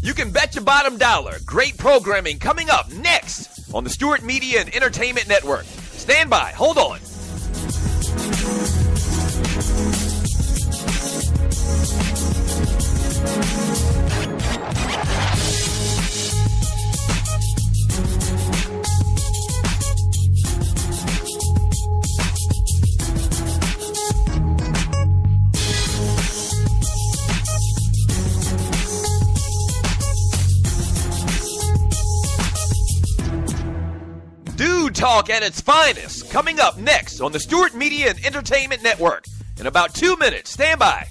You can bet your bottom dollar. Great programming coming up next on the Stewart Media and Entertainment Network. Stand by. Hold on. Talk at its finest, coming up next on the Stewart Media and Entertainment Network. In about 2 minutes, stand by.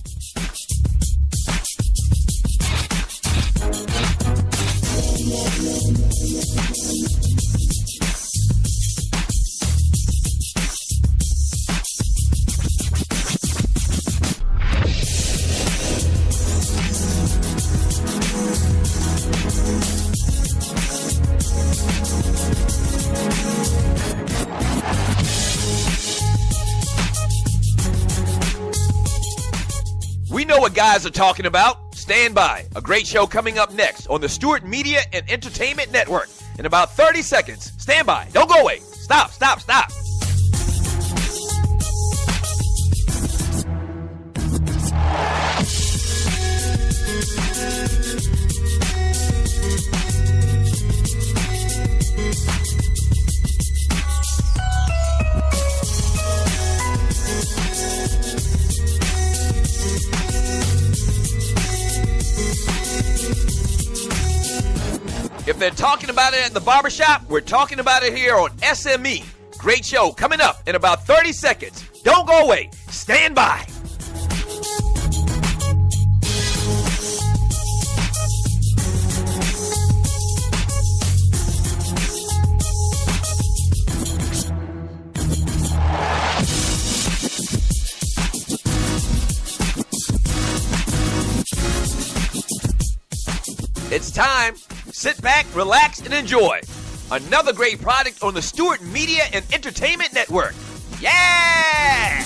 We know what guys are talking about. Stand by. A great show coming up next on the Stewart Media and Entertainment Network. In about 30 seconds. Stand by. Don't go away. Stop, stop, stop. If they're talking about it at the barbershop, we're talking about it here on SME. Great show coming up in about 30 seconds. Don't go away. Stand by. It's time. Sit back, relax, and enjoy. Another great product on the Stewart Media and Entertainment Network. Yeah!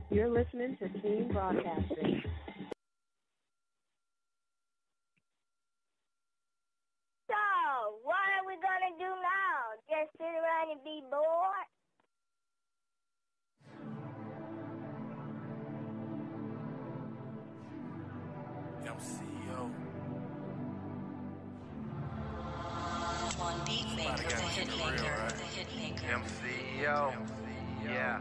You're listening to Team Broadcasting. So, what are we going to do now? Just sit around and be bored? MCO. One beat maker, the hit maker, the hit maker. MCO. Yeah.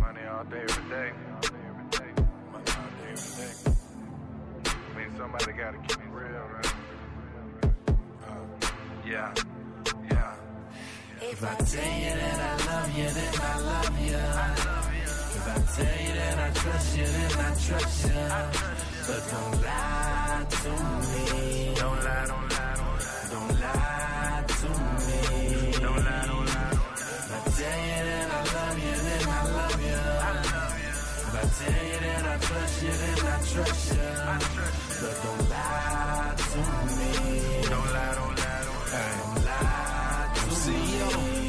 Money all day, every day. Money all day, every day. I mean, somebody gotta keep it real, right? Yeah. If I tell you that I love you, then I love you. If I tell you that I trust you, then I trust you. But don't lie to me. Don't lie. Don't lie to me. Don't lie. If I tell you that I love you, then I love you. If I tell you that I trust you, then I trust you. But don't lie to me. Don't lie. Don't lie to me.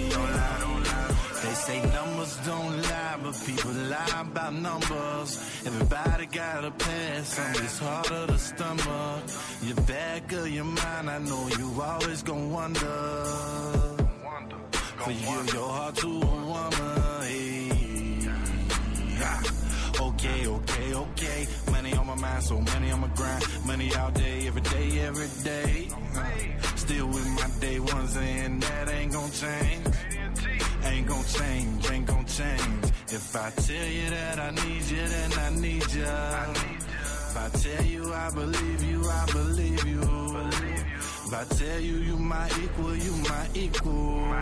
Don't lie. They say numbers don't lie, but people lie about numbers. Everybody got a past, some it's harder to stomach. Your back of your mind, I know you always gon' wonder. For you, your heart to a woman. Hey. Okay. Money on my mind, so money on my grind. Money all day, every day. Still with my day ones, and that ain't gon' change. Ain't gon' change. If I tell you that I need you, then I need you. If I tell you I believe you, I believe you. If I tell you you my equal, you my equal.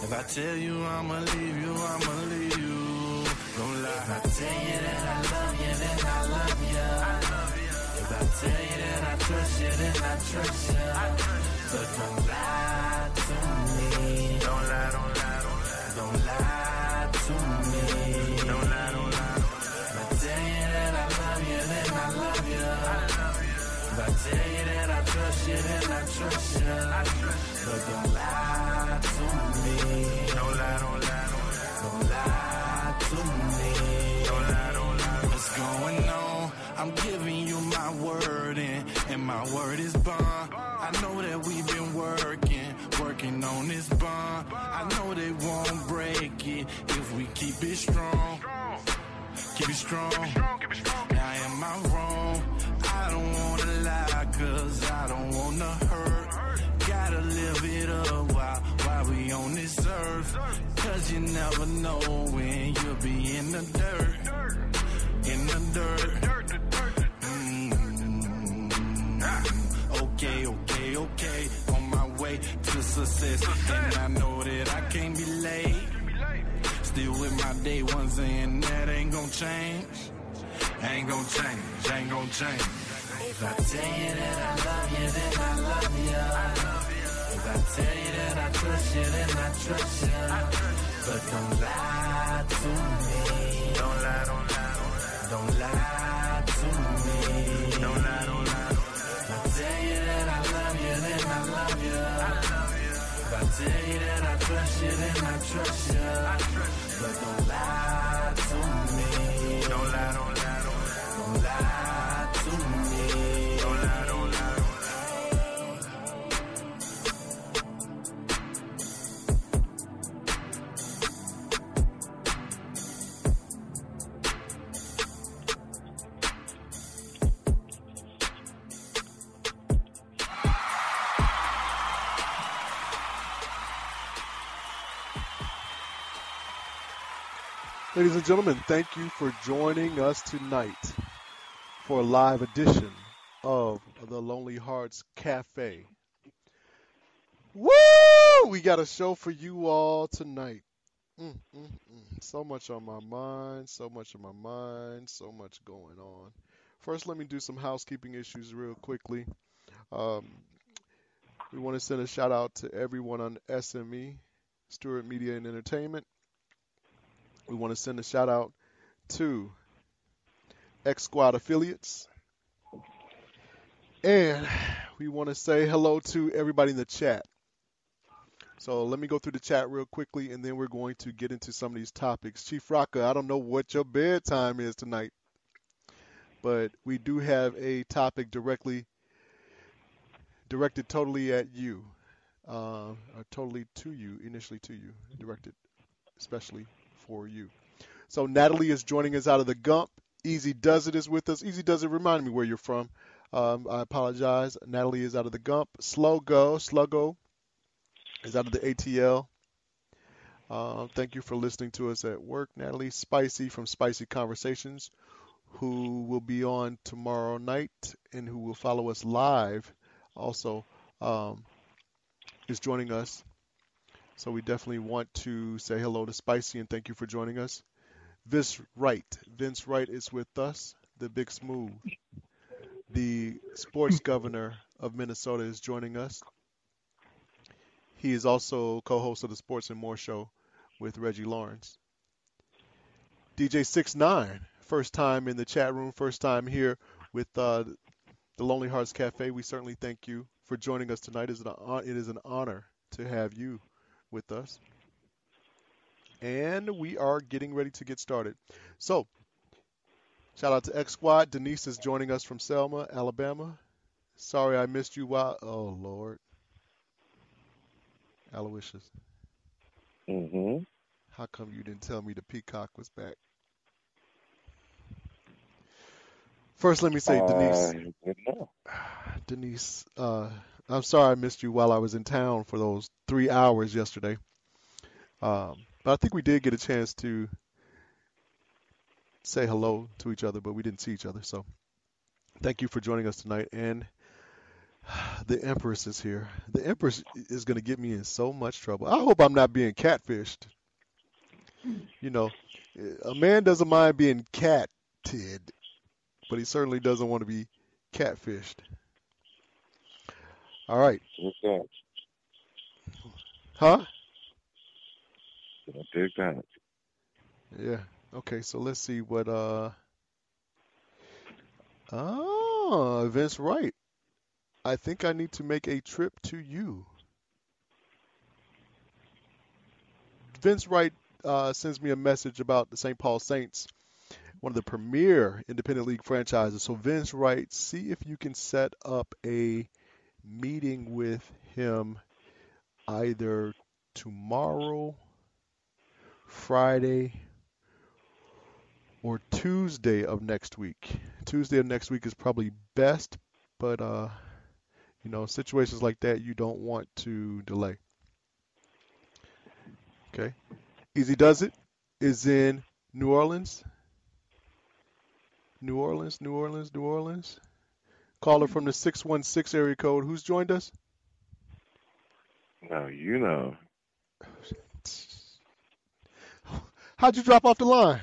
If I tell you I'ma leave you, I'ma leave you. Don't lie. If I tell you that I love you, then I love you. If I tell you that I trust you, then I trust you. But don't lie to me. Don't lie, don't lie, don't lie. Don't lie to me. Don't lie, don't lie. If I tell you that I love you, then I love you. If I tell you that I trust you, then I trust you. But don't lie to me. Don't lie, don't lie, don't lie. Don't lie to me. Don't lie, don't lie. What's going on? I'm giving you my word, and my word is bond. I know that we've been working on this bond. I know they won't break it if we keep it strong. Keep it strong. Now am I wrong? I don't wanna lie, cause I don't wanna hurt. Gotta live it up while we on this earth. Cause you never know when you'll be in the dirt. In the dirt. Okay. On my way to success. And I know that I can't be late. Still with my day ones, and that ain't gon' change. Ain't gon' change, ain't gon' change. If I tell you that I love you, then I love you. If I tell you that I trust you, then I trust you. But don't lie to me. Don't lie, don't lie, don't lie. Don't lie to me. Don't lie, don't lie, don't lie. If I tell you that I love you, then I love you. If I tell you that I trust you, then I trust you. But don't lie to me. Don't lie, don't lie, don't lie. Don't lie to me. Don't lie, don't lie, don't lie. Ladies and gentlemen, thank you for joining us tonight for a live edition of the Lonely Hearts Cafe. Woo! We got a show for you all tonight. So much on my mind, so much going on. First, let me do some housekeeping issues real quickly. We want to send a shout out to everyone on SME, Stewart Media and Entertainment. We want to send a shout out to X Squad affiliates. And we want to say hello to everybody in the chat. So let me go through the chat real quickly, and then we're going to get into some of these topics. Chief Rocka, I don't know what your bedtime is tonight, but we do have a topic directed totally at you, or totally to you, initially to you, directed especially for you. So Natalie is joining us out of the Gump. Easy Does It is with us. Easy Does It, remind me where you're from. I apologize. Natalie is out of the Gump. Sluggo is out of the ATL. Thank you for listening to us at work, Natalie. Spicy from Spicy Conversations, who will be on tomorrow night and who will follow us live, also is joining us. So we definitely want to say hello to Spicy and thank you for joining us. Vince Wright is with us. The Big Smooth, the sports governor of Minnesota, is joining us. He is also co-host of the Sports and More show with Reggie Lawrence. DJ 69, first time in the chat room, first time here with the Lonely Hearts Cafe. We certainly thank you for joining us tonight. It is an honor to have you with us. And we are getting ready to get started. So, shout out to X Squad. Denise is joining us from Selma, Alabama. Sorry I missed you while. Oh, Lord. Aloysius. How come you didn't tell me the peacock was back? First, let me say, Denise, I'm sorry I missed you while I was in town for those 3 hours yesterday. But I think we did get a chance to say hello to each other, but we didn't see each other. So thank you for joining us tonight. And The Empress is here. The Empress is going to get me in so much trouble. I hope I'm not being catfished. You know, a man doesn't mind being catted, but he certainly doesn't want to be catfished. All right. What's that? Huh? I dig that. Yeah. Okay, so let's see what oh, Vince Wright. I think I need to make a trip to you. Vince Wright sends me a message about the St. Paul Saints, one of the premier independent league franchises. So Vince Wright, see if you can set up a meeting with him either tomorrow, Friday, or Tuesday of next week. Tuesday of next week is probably best, but you know, situations like that you don't want to delay. Okay. Easy Does It is in New Orleans. New Orleans, New Orleans, New Orleans. Caller from the 616 area code. Who's joined us? Now, you know. How'd you drop off the line?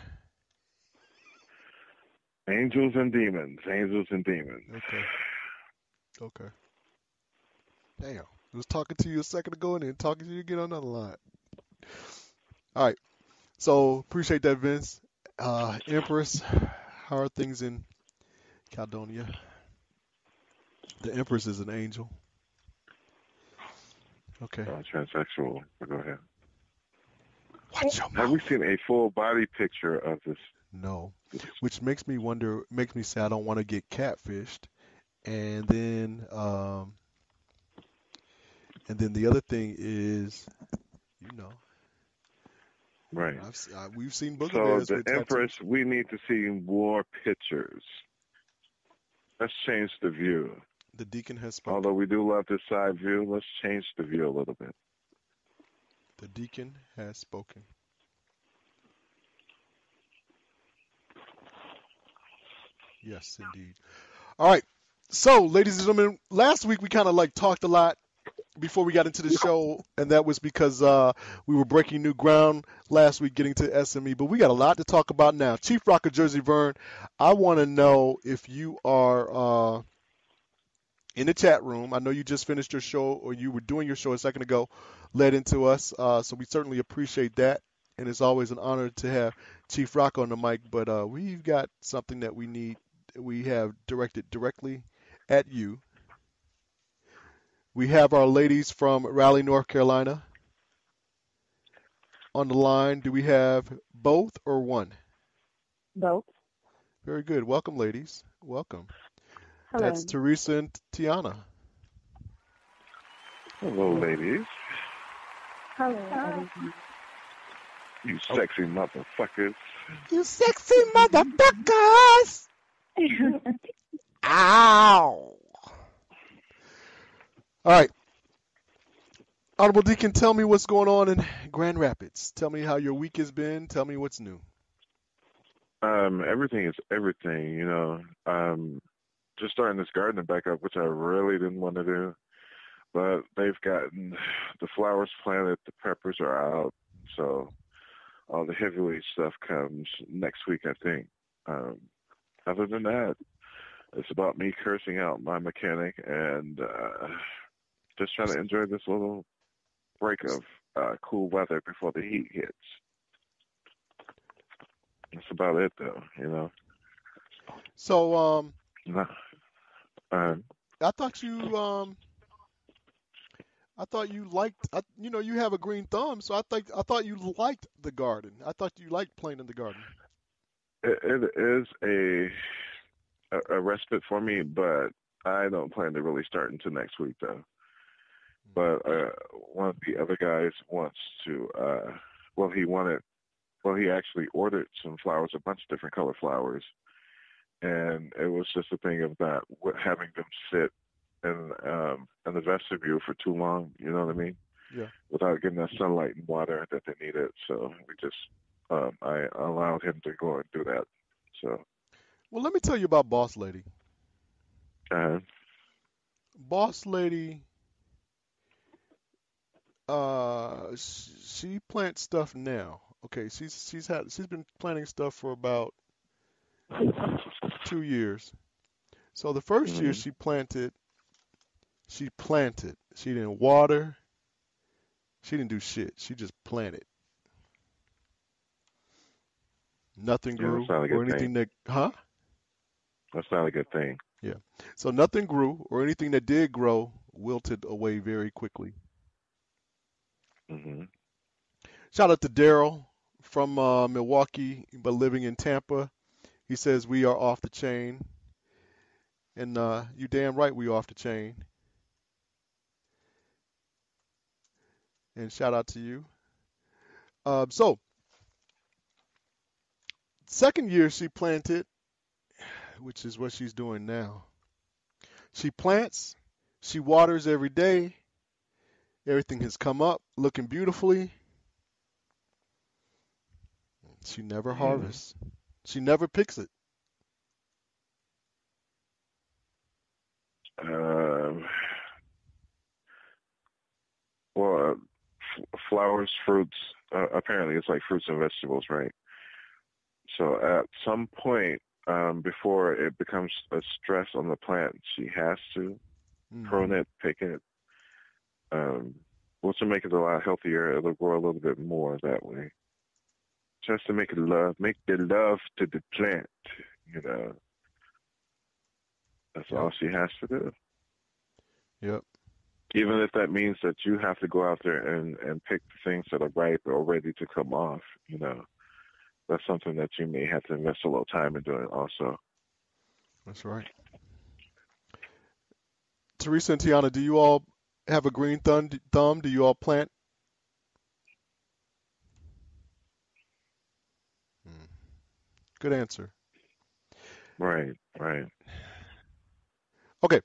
Angels and demons. Angels and demons. Okay. Okay. Damn. I was talking to you a second ago and then talking to you again on another line. All right. So appreciate that, Vince. Empress, how are things in Caledonia? The Empress is an angel. Okay. Transsexual. Go ahead. Watch your mouth. Have we seen a full body picture of this? No. Which makes me wonder, makes me say I don't want to get catfished. And then the other thing is, you know. Right. We've seen booger So bears the with Empress, tattoos. we need to see more pictures. Let's change the view. The deacon has spoken. Although we do love this side view, let's change the view a little bit. The deacon has spoken. Yes, indeed. All right. So, ladies and gentlemen, last week we kind of like talked a lot before we got into the show, and that was because we were breaking new ground last week getting to SME, but we got a lot to talk about now. Chief Rock of Jersey Vern, I want to know if you are in the chat room. I know you just finished your show, or you were doing your show a second ago, led into us, so we certainly appreciate that, and it's always an honor to have Chief Rock on the mic, but we've got something that we have directed directly at you. We have our ladies from Raleigh, North Carolina on the line. Do we have both or one? Both. Very good. Welcome, ladies. Welcome. Hello. That's Teresa and Tiana. Hello, ladies. Hello, everyone. You sexy motherfuckers. You sexy motherfuckers! Ow! All right. Honorable Deacon, tell me what's going on in Grand Rapids. Tell me how your week has been. Tell me what's new. Everything is everything, you know. Just starting this gardening back up, which I really didn't want to do. But they've gotten the flowers planted, the peppers are out, so all the heavyweight stuff comes next week, I think. Other than that, it's about me cursing out my mechanic and just trying to enjoy this little break of cool weather before the heat hits. That's about it, though, you know. So, I thought you liked, you have a green thumb, so I thought you liked the garden. I thought you liked playing in the garden. It is a respite for me, but I don't plan to really start until next week, though. But one of the other guys wants to, he actually ordered some flowers, a bunch of different color flowers, and it was just a thing of that, having them sit in the vestibule for too long, you know what I mean? Yeah. Without getting that sunlight and water that they needed. So we just, I allowed him to go and do that. So. Well, let me tell you about Boss Lady. Boss lady, she plants stuff now. Okay, she's been planting stuff for about 2 years. So the first year Mm-hmm. she planted. She planted. She didn't water. She didn't do shit. She just planted. Nothing Yeah, that's grew not a or good thing. anything that, huh? That's not a good thing. Yeah. So nothing grew or anything that did grow wilted away very quickly. Mm-hmm. Shout out to Daryl from Milwaukee, but living in Tampa. He says we are off the chain, and you damn right we off the chain. And shout out to you. So second year she planted, which is what she's doing now. She plants, she waters every day. Everything has come up looking beautifully. She never Mm. harvests. She never picks it. Um, well, flowers, fruits. Apparently, it's like fruits and vegetables, right? So at some point, before it becomes a stress on the plant, she has to prune Hmm. it, pick it, um, which will make it a lot healthier. It'll grow a little bit more that way. Just to make the love to the plant. You know, that's Yep. all she has to do. Yep. Even if that means that you have to go out there and pick the things that are ripe or ready to come off, that's something that you may have to invest a little time in doing also. That's right. Teresa and Tiana, do you all have a green thumb? Do you all plant? Hmm. Good answer. Right, right. Okay,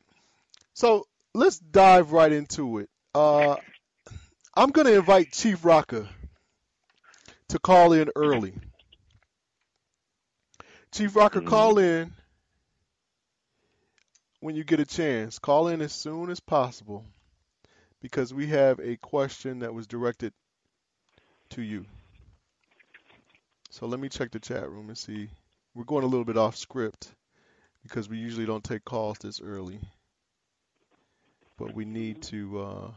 so let's dive right into it. I'm going to invite Chief Rocker to call in early. Chief Rocker, call Mm. in when you get a chance. Call in as soon as possible because we have a question that was directed to you. So let me check the chat room and see. We're going a little bit off script because we usually don't take calls this early, but we need to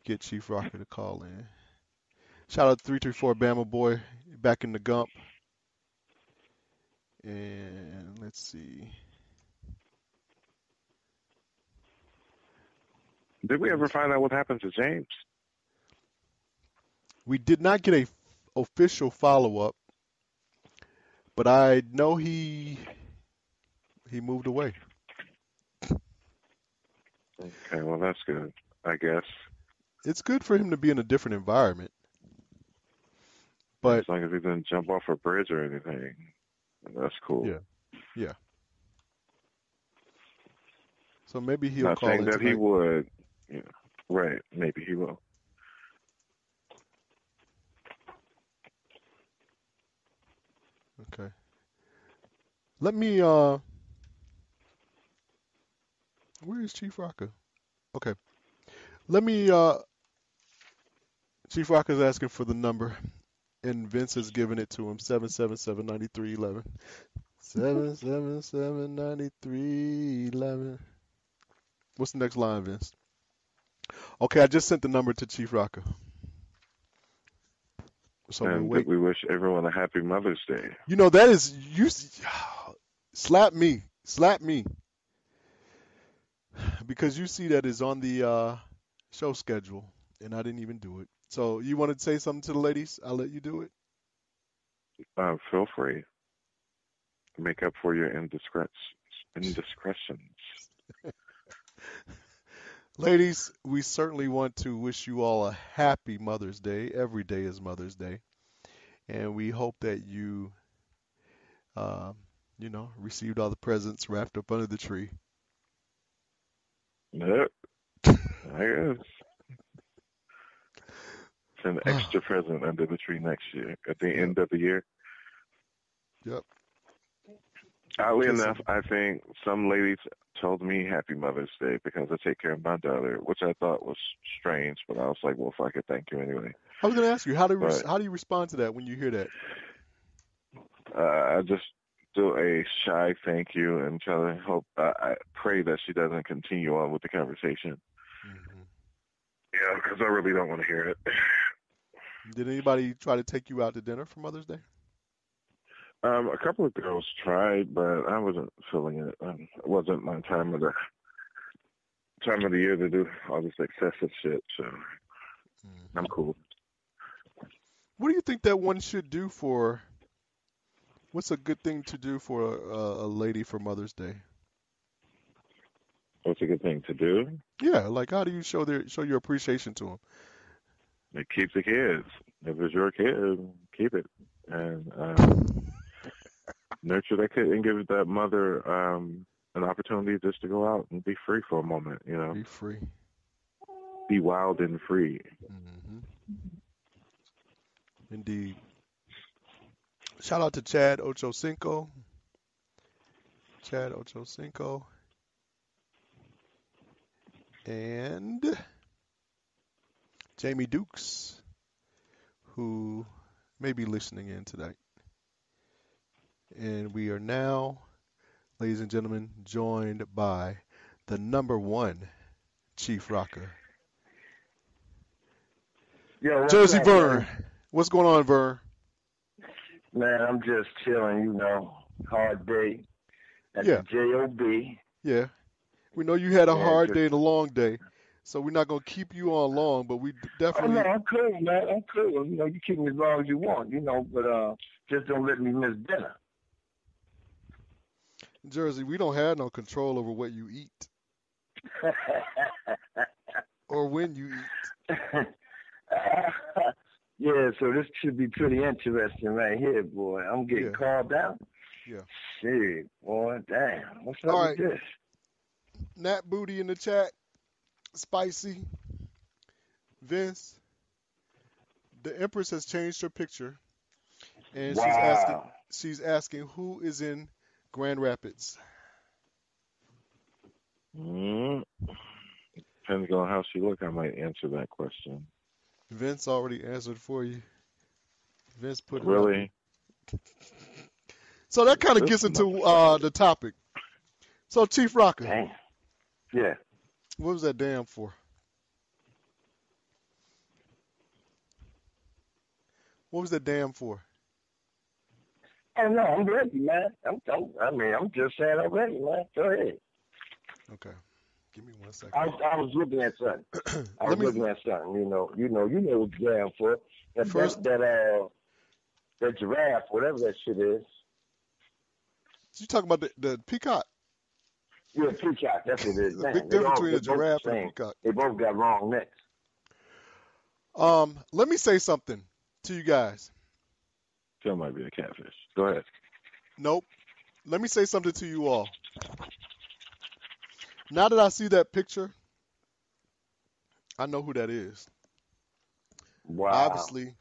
get Chief Rocker to call in. Shout out to 334 Bama Boy back in the Gump. And let's see. Did we ever find out what happened to James? We did not get a official follow up, but I know he moved away. Okay, well that's good, I guess. It's good for him to be in a different environment, As but long as he didn't jump off a bridge or anything, that's cool. yeah, yeah. So maybe he'll Not call saying in that he tonight. would. Right, maybe he will. Okay. Let me where is Chief Rocker? Okay. Let me Chief Rocker's asking for the number and Vince has given it to him 777-9311. 777-9311. What's the next line, Vince? Okay, I just sent the number to Chief Rocker. So we'll And that wait. we wish everyone a happy Mother's Day. You know that is you slap me. Slap me. Because you see that is on the show schedule and I didn't even do it. So you want to say something to the ladies? I'll let you do it. Feel free to make up for your indiscretions. Ladies, we certainly want to wish you all a happy Mother's Day. Every day is Mother's Day. And we hope that you, uh, received all the presents wrapped up under the tree. Yep, I guess. It's an extra present under the tree next year, at the Yep, end of the year. yep. Oddly Kiss enough, him. I think some ladies told me Happy Mother's Day because I take care of my daughter, which I thought was strange, but I was like, well, fuck it, thank you anyway. I was going to ask you, how do But you respond to that when you hear that? I just do a shy thank you and try to hope, I pray that she doesn't continue on with the conversation. Mm-hmm. Yeah, because I really don't want to hear it. Did anybody try to take you out to dinner for Mother's Day? A couple of girls tried, but I wasn't feeling it. It wasn't my time of the year to do all this excessive shit. So I'm cool. What do you think that one should do for? What's a good thing to do for a lady for Mother's Day? What's a good thing to do? Yeah, like how do you show your appreciation to them? Like, keep the kids. If it's your kid, keep it and nurture that kid and give that mother an opportunity just to go out and be free for a moment. You know, Be free. Be wild and free. Mm-hmm. Indeed. Shout out to Chad Ochocinco. Chad Ochocinco. And Jamie Dukes, who may be listening in tonight. And we are now, ladies and gentlemen, joined by the number one Chief Rocker, Yo, Jersey up, Vern. man? What's going on, Vern? Man, I'm just chilling, you know. Hard day at Yeah. the JOB. Yeah. We know you had a Yeah, hard just- day and a long day, so we're not going to keep you on long, but we Oh, definitely... no, I'm cool, man. I'm cool. You know, you keep me as long as you want, you know, but just don't let me miss dinner. Jersey, we don't have no control over what you eat or when you eat. Yeah, so this should be pretty interesting right here, boy. I'm getting called out. Yeah. Shit, boy, damn. What's up All with right. this? Nat Booty in the chat. Spicy. Vince. The Empress has changed her picture, and Wow. she's asking who is in Grand Rapids. Depending on how she look, I might answer that question. Vince already answered for you. Vince put it Really? up. So that kind of gets into the topic. So Chief Rocker. Damn. Yeah. What was that damn for? What was that damn for? Oh, no, I'm ready, man. I'm just saying I'm ready, man. Go ahead. Okay. Give me 1 second. I was looking at something. You know what damn for. That giraffe, whatever that shit is. You talking about the peacock? Yeah, peacock. That's what it is. The big difference between a giraffe and a peacock. They both got wrong necks. Let me say something to you guys. That might be a catfish. Go ahead. Nope. Let me say something to you all. Now that I see that picture, I know who that is. Wow. Obviously,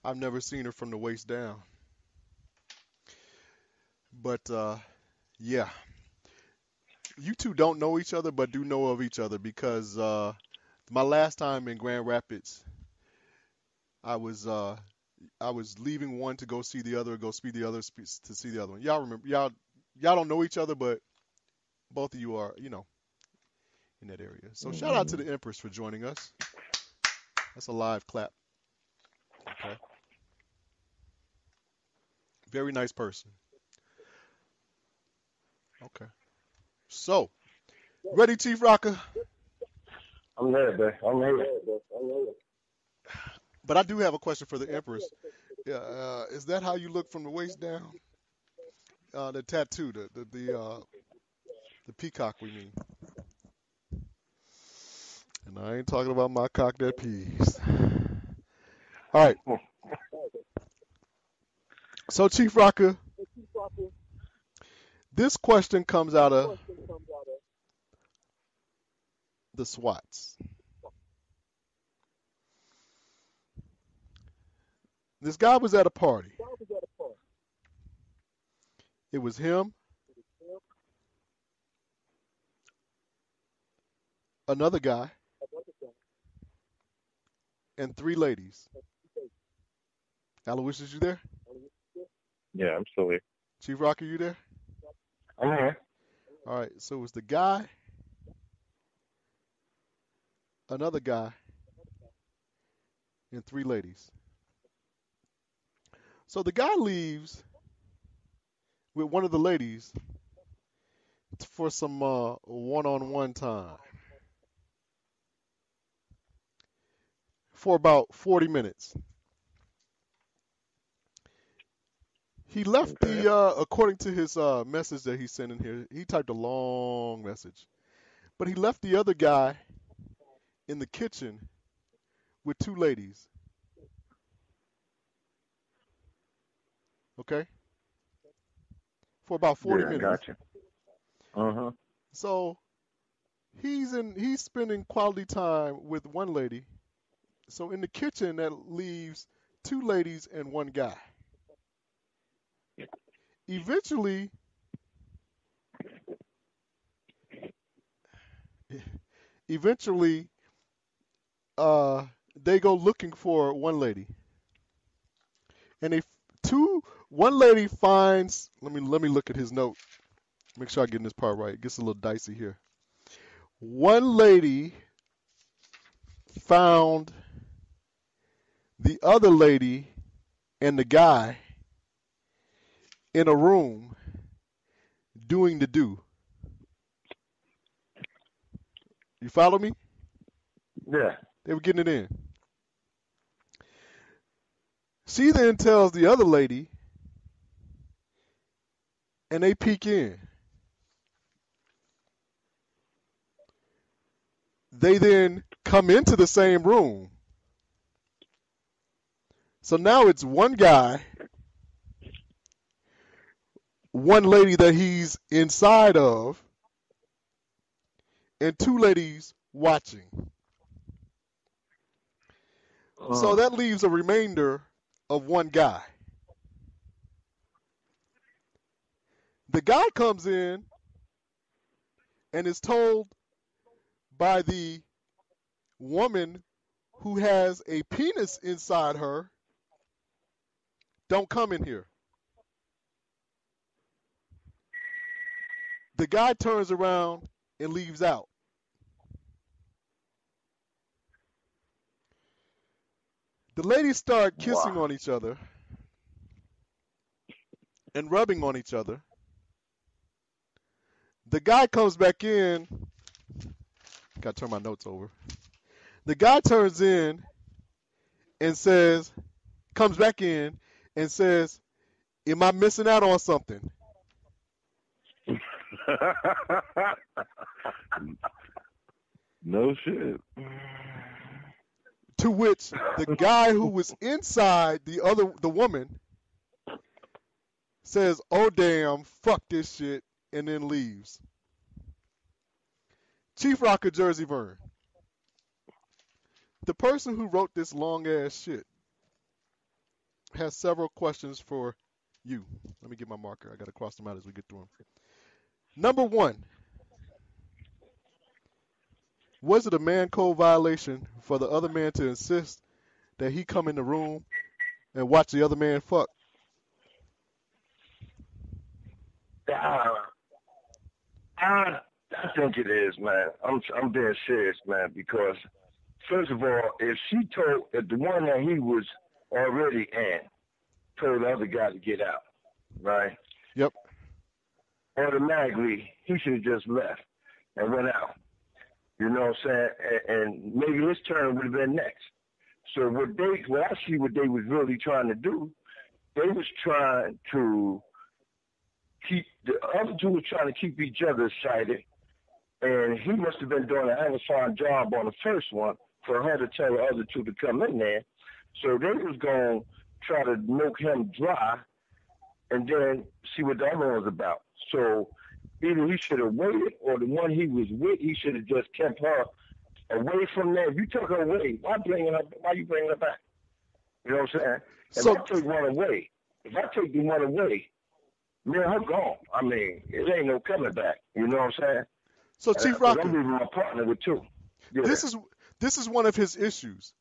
I've never seen her from the waist down. But, yeah. You two don't know each other, but do know of each other because my last time in Grand Rapids, I was leaving one to go see the other, to see the other one. Y'all remember? Y'all don't know each other, but both of you are, in that area. So shout out to the Empress for joining us. That's a live clap. Okay. Very nice person. Okay. So, ready, Chief Rocker? I'm there, man. I'm here. But I do have a question for the Empress. Is that how you look from the waist down? The tattoo, the peacock, we mean. And I ain't talking about my cock that pees. All right. So, Chief Rocker, this question comes out of the SWATs. This guy was at a party. It was him another guy, and 3 ladies. Aloysius, you there? Yeah, I'm still here. Chief Rocker, you there? I'm here. All right, so it's the guy, another guy, and 3 ladies. So the guy leaves with one of the ladies for some one-on-one time for about 40 minutes. He left the, according to his message that he sent in here, he typed a long message. But he left the other guy in the kitchen with 2 ladies. Okay? For about 40 minutes. Gotcha. Uh-huh. So he's spending quality time with one lady. So in the kitchen that leaves 2 ladies and 1 guy. Eventually they go looking for one lady. And one lady finds, let me look at his note. Make sure I get this part right. It gets a little dicey here. One lady found the other lady and the guy in a room doing the do. You follow me? Yeah. They were getting it in. She then tells the other lady, and they peek in. They then come into the same room. So now it's one guy, one lady that he's inside of, and 2 ladies watching. So that leaves a remainder of 1 guy. The guy comes in and is told by the woman who has a penis inside her, don't come in here. The guy turns around and leaves out. The ladies start kissing on each other and rubbing on each other. The guy comes back in. Got to turn my notes over. The guy turns in and comes back in and says, am I missing out on something? No shit. To which the guy who was inside the woman says, oh damn, fuck this shit, and then leaves. Chief Rocker, Jersey Vern. The person who wrote this long ass shit has several questions for you. Let me get my marker. I gotta cross them out as we get through them. Number 1. Was it a man code violation for the other man to insist that he come in the room and watch the other man fuck? I think it is, man. I'm being serious, man, because first of all, if the one that he was already in told the other guy to get out, right? Yep. Automatically, he should have just left and went out. You know what I'm saying? And maybe his turn would have been next. So what I see what they was really trying to do, they was trying to keep, the other 2 were trying to keep each other excited. And he must have been doing a hell of a fine job on the first one for her to tell the other 2 to come in there. So they was going to try to milk him dry and then see what the other one was about. So either he should have waited, or the one he was with, he should have just kept her away from there. If you took her away, why you bringing her back? You know what I'm saying? If I take one away, the one away, me and her gone. I mean, it ain't no coming back. You know what I'm saying? So Chief Rocker, I'm leaving my partner with 2. Yeah. This is one of his issues.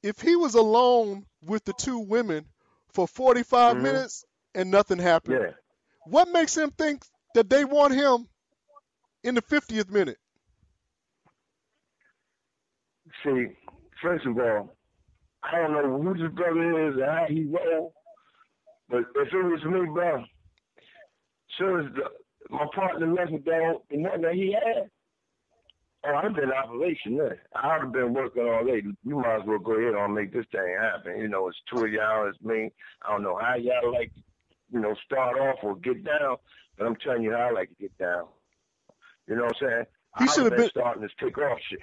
If he was alone with the two women for 45 minutes and nothing happened, Yeah. what makes him think that they want him in the 50th minute? See, first of all, I don't know who this brother is and how he roll, but if it was me, bro, soon as my partner left with the one that he had, oh, I'd have been in operation there. I'd have been working all day. You might as well go ahead and make this thing happen. You know, it's 2 of y'all, it's me. I don't know how y'all like, start off or get down, but I'm telling you how I like to get down. You know what I'm saying? He should have been starting this take off shit.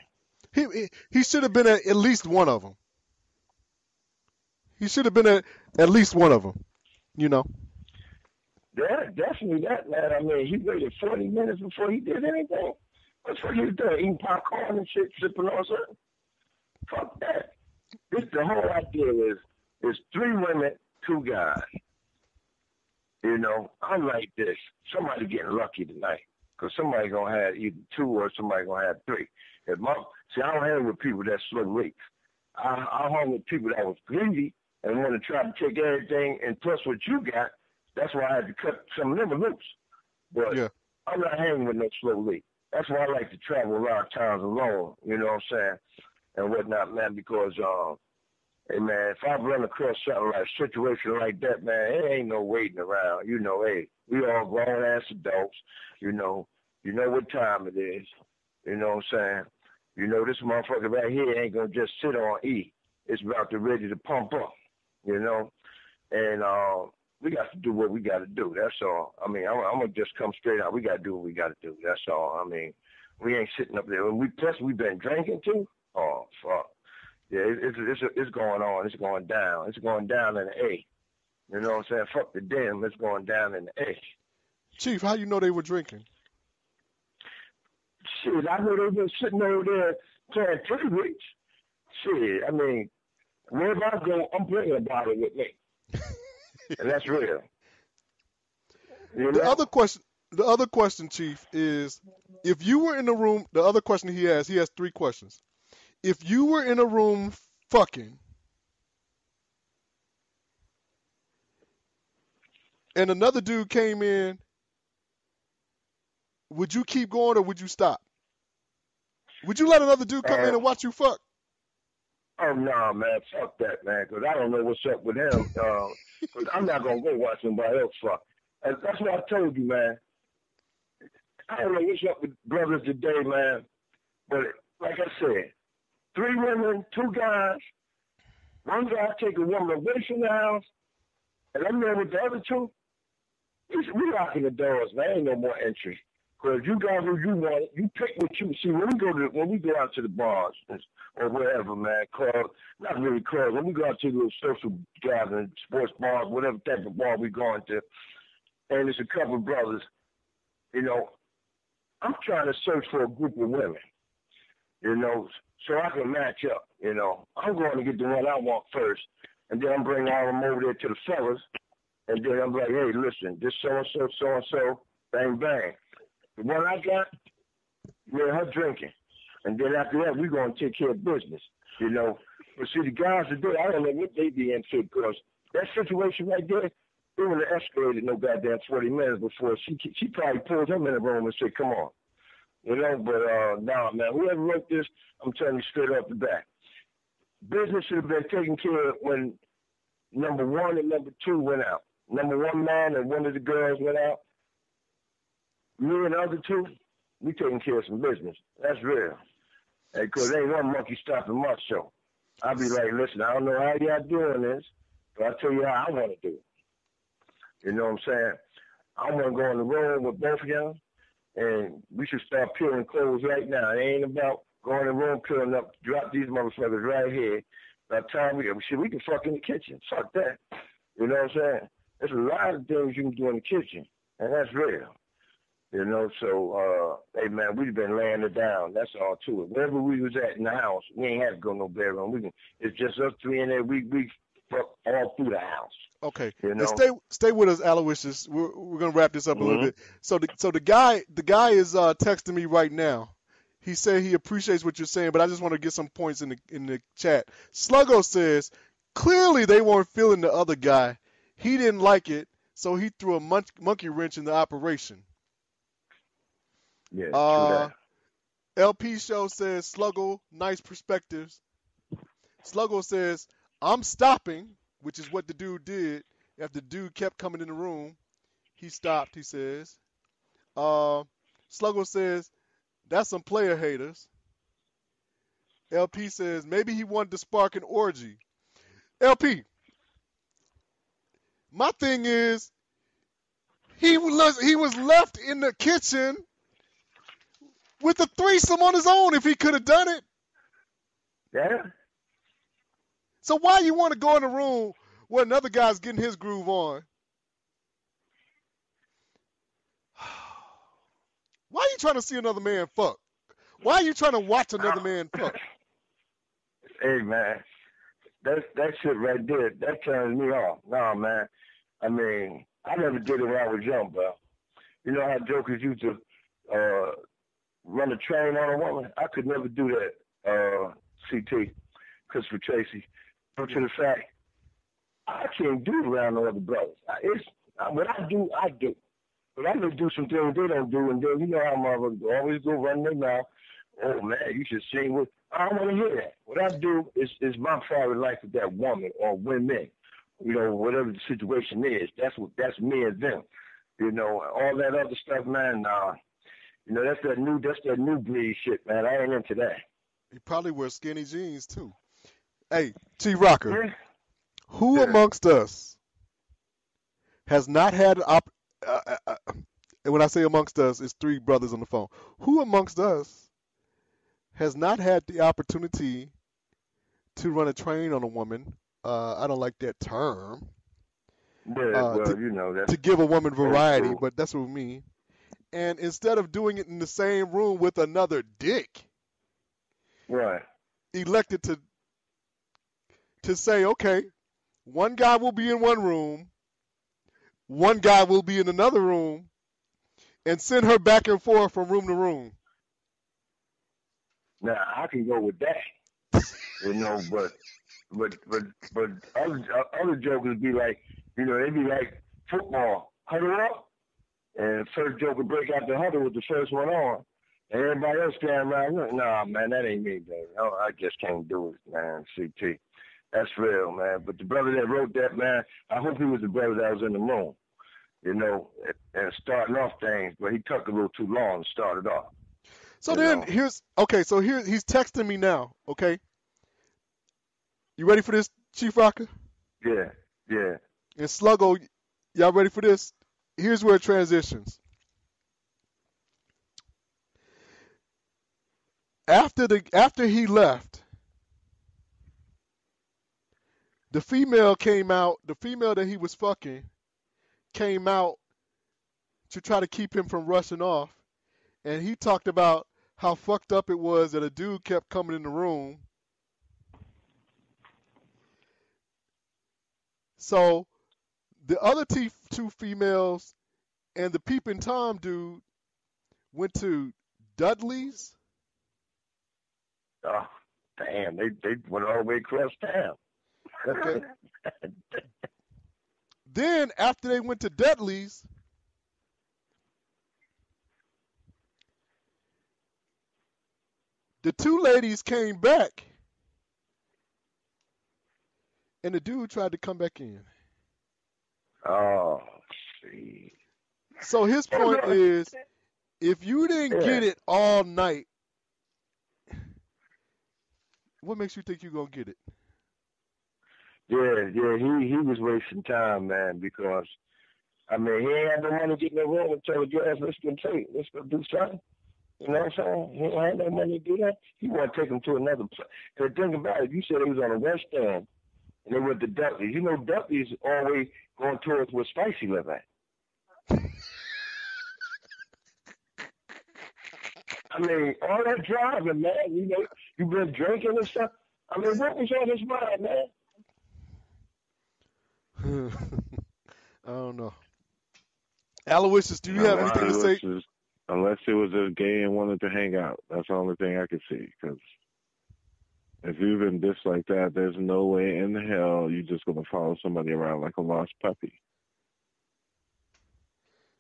He should have been at least one of them. He should have been at least one of them. Yeah, definitely that, man. I mean, he waited 40 minutes before he did anything. What the fuck he was doing? Eating popcorn and shit, sipping on something? Fuck that. The whole idea is 3 women, 2 guys. I'm like this. Somebody getting lucky tonight. Because somebody going to have either 2 or somebody going to have 3. See, I don't hang with people that slow rates. I hung with people that was greedy and want to try to take everything and plus what you got. That's why I had to cut some of them loose. But yeah. I'm not hanging with no slow rate. That's why I like to travel a lot of times alone, you know what I'm saying, and whatnot, man, because, hey, man, if I run across something like a situation like that, man, it ain't no waiting around. Hey, we all grown-ass adults. You know what time it is. You know what I'm saying? This motherfucker right here ain't going to just sit on E. It's about to ready to pump up, and we got to do what we got to do. That's all. I mean, I'm going to just come straight out. We got to do what we got to do. That's all. I mean, we ain't sitting up there. Plus, we've been drinking, too. Oh, fuck. Yeah, it's going on. It's going down. It's going down in the A. You know what I'm saying? Fuck the damn. It's going down in the A. Chief, how you know they were drinking? Shit, I know they been sitting over there playing pretty rich. Shit, I mean, wherever I go, I'm bringing a bottle with me. And that's real. The other question, Chief, is if you were in the room, the other question he has 3 questions. If you were in a room fucking and another dude came in, would you keep going or would you stop? Would you let another dude come in and watch you fuck? Oh, no, man. Fuck that, man, because I don't know what's up with him. Because I'm not going to go watch somebody else fuck. And that's what I told you, man. I don't know what's up with brothers today, man. But like I said, 3 women, 2 guys. One guy take a woman away from the house, and I'm there with the other 2. We locking the doors, man. Ain't no more entry. Because you got what you want. You pick what you see. When we go out to the bars or wherever, man, clubs, not really clubs. When we go out to little social gatherings, sports bars, whatever type of bar we going to, and there's a couple of brothers, I'm trying to search for a group of women, so I can match up. I'm going to get the one I want first, and then I'm bringing all them over there to the fellas, and then I'm like, hey, listen, this so-and-so, so-and-so, bang, bang. The one I got, her drinking. And then after that, we're going to take care of business, But see, the guys today, I don't know what they be into, because that situation right there, it would have escalated no goddamn 40 minutes before she probably pulled him in the room and said, come on. But nah, man, whoever wrote this, I'm telling you straight off the bat. Business should have been taken care of when number 1 and number 2 went out. Number 1 man and one of the girls went out. Me and the other 2, we taking care of some business. That's real. Because ain't one monkey stopping my show. I'll be like, listen, I don't know how y'all doing this, but I'll tell you how I want to do it. You know what I'm saying? I want to go in the room with both of y'all, and we should start peeling clothes right now. It ain't about going in the room, peeling up, drop these motherfuckers right here. By the time we can fuck in the kitchen. Fuck that. You know what I'm saying? There's a lot of things you can do in the kitchen, and that's real. So, hey, man, we've been laying it down. That's all to it. Wherever we was at in the house, we ain't had to go no bedroom. It's just us 3 in there. We fuck all through the house. Okay. And stay with us, Aloysius. We're going to wrap this up a little bit. So the guy is texting me right now. He said he appreciates what you're saying, but I just want to get some points in the chat. Sluggo says, clearly they weren't feeling the other guy. He didn't like it, so he threw a monkey wrench in the operation. Yeah, true that. LP Show says, Sluggo, nice perspectives. Sluggo says, I'm stopping, which is what the dude did. After the dude kept coming in the room, he stopped, he says. Sluggo says, that's some player haters. LP says, maybe he wanted to spark an orgy. LP, my thing is, he was left in the kitchen with a threesome on his own if he could have done it. Yeah. So why you want to go in a room where another guy's getting his groove on? Why are you trying to see another man fuck? Why are you trying to watch another man fuck? Hey, man, that shit right there, that turns me off. No, man. I mean, I never did it when I was young, bro. You know how jokers used to run a train on a woman? I could never do that, CT, Christopher Tracy. Due to the fact, I can't do it around no other brothers. What I do, I do. But I'm going to do some things they don't do, and then you know how motherfuckers always go running their mouth. Oh, man, you should sing with. I don't want to hear that. What I do is my private life with that woman or women. You know, whatever the situation is, that's me and them. You know, all that other stuff, man, you know, that's that new breed shit, man. I ain't into that. He probably wears skinny jeans, too. Hey, T. Rocker, Yeah. who amongst us has not had and when I say amongst us, it's three brothers on the phone. Who amongst us has not had the opportunity to run a train on a woman? I don't like that term. Yeah, well, you know that. To give a woman variety, cool. but that's what we mean. And instead of doing it in the same room with another dick, Right. elected to say, okay, one guy will be in one room, one guy will be in another room, and send her back and forth from room to room. Now I can go with that, you know, but other jokers be like, you know, they be like football, huddle up, and first joker break out the huddle with the first one on, and everybody else stand around. Nah, man, that ain't me, baby. I just can't do it, man. CT, that's real, man. But the brother that wrote that, man, I hope he was the brother that was in the room, you know, and starting off things, but he took a little too long to start it off. So then he's texting me now, okay? You ready for this, Chief Rocker? Yeah. And Sluggo, y'all ready for this? Here's where it transitions. After he left, the female that he was fucking came out to try to keep him from rushing off. And he talked about how fucked up it was that a dude kept coming in the room. So the other two females and the peeping Tom dude went to Dudley's. Oh, damn, they went all the way across town. Okay. Then after they went to Dudley's, the two ladies came back, and the dude tried to come back in. Oh, see. So his point is, if you didn't get it all night, what makes you think you're going to get it? Yeah, he was wasting time, man, because, I mean, he ain't had no money to get in the room and tell the girls, let's go do something. You know what I'm saying? He ain't had no money to do that. He want to take them to another place. Because think about it, you said he was on the West End, and they went to Dudley's. You know, Dudley's always going towards where Spicy live at. I mean, all that driving, man, you know, you been drinking and stuff. I mean, what was on his mind, man? I don't know. Aloysius, do you have anything to say? Unless it was just gay and wanted to hang out. That's the only thing I could see. Because if you've been dissed like that, there's no way in hell you're just going to follow somebody around like a lost puppy.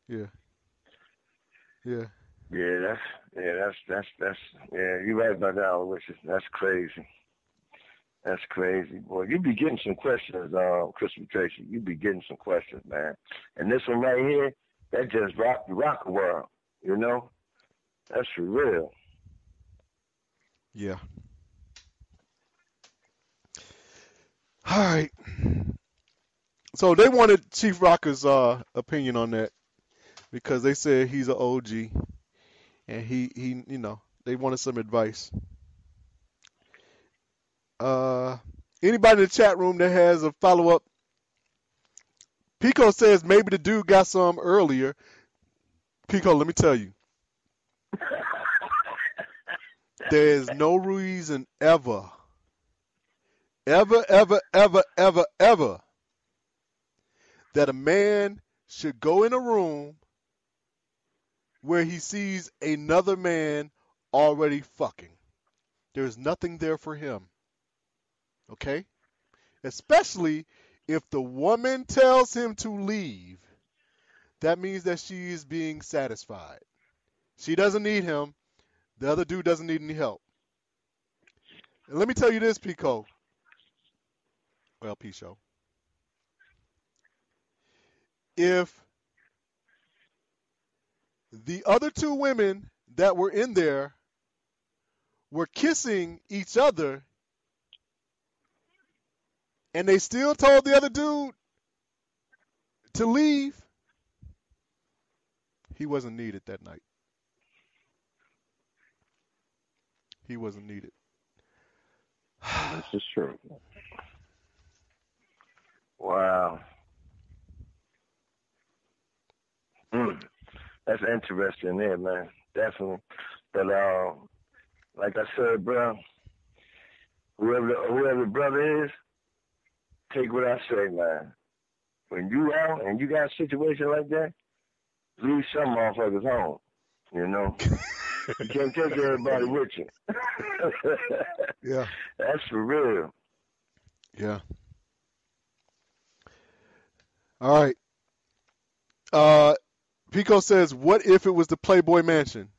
Yeah. Yeah. Yeah, that's you're right about that, Aloysius. That's crazy. That's crazy. Boy, you be getting some questions, Christopher Tracy. You be getting some questions, man. And this one right here, that just rocked the rock world, you know? That's for real. Yeah. All right. So they wanted Chief Rocker's opinion on that because they said he's an OG and he you know, they wanted some advice. Anybody in the chat room that has a follow-up? Pico says maybe the dude got some earlier. Pico, let me tell you. There is no reason ever that a man should go in a room where he sees another man already fucking. There's nothing there for him. Okay? Especially if the woman tells him to leave, that means that she is being satisfied. She doesn't need him. The other dude doesn't need any help. And let me tell you this, Pico. Well, P-Show. If the other two women that were in there were kissing each other and they still told the other dude to leave, he wasn't needed that night. He wasn't needed. This is true. Wow. That's interesting there, man. Definitely. But like I said, bro, whoever the brother is, take what I say, man. When you out and you got a situation like that, leave some motherfuckers home. You know? You can't take everybody with you. Yeah. That's for real. Yeah. All right. Pico says, what if it was the Playboy Mansion?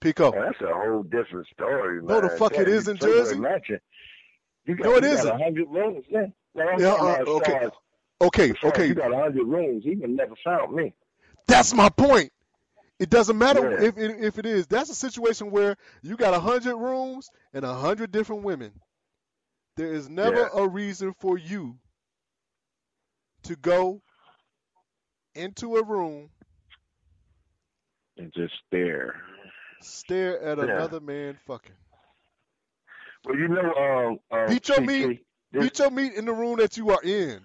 Pico. Oh, that's a whole different story, man. No, the fuck it isn't, Jersey. Mansion. No, it isn't. Got 100 rooms, man. Okay. You got 100 rooms. He would never found me. That's my point. It doesn't matter if it is. That's a situation where you got 100 rooms and 100 different women. There is never a reason for you to go into a room and just stare at another man fucking. Well, you know, beat your meat in the room that you are in.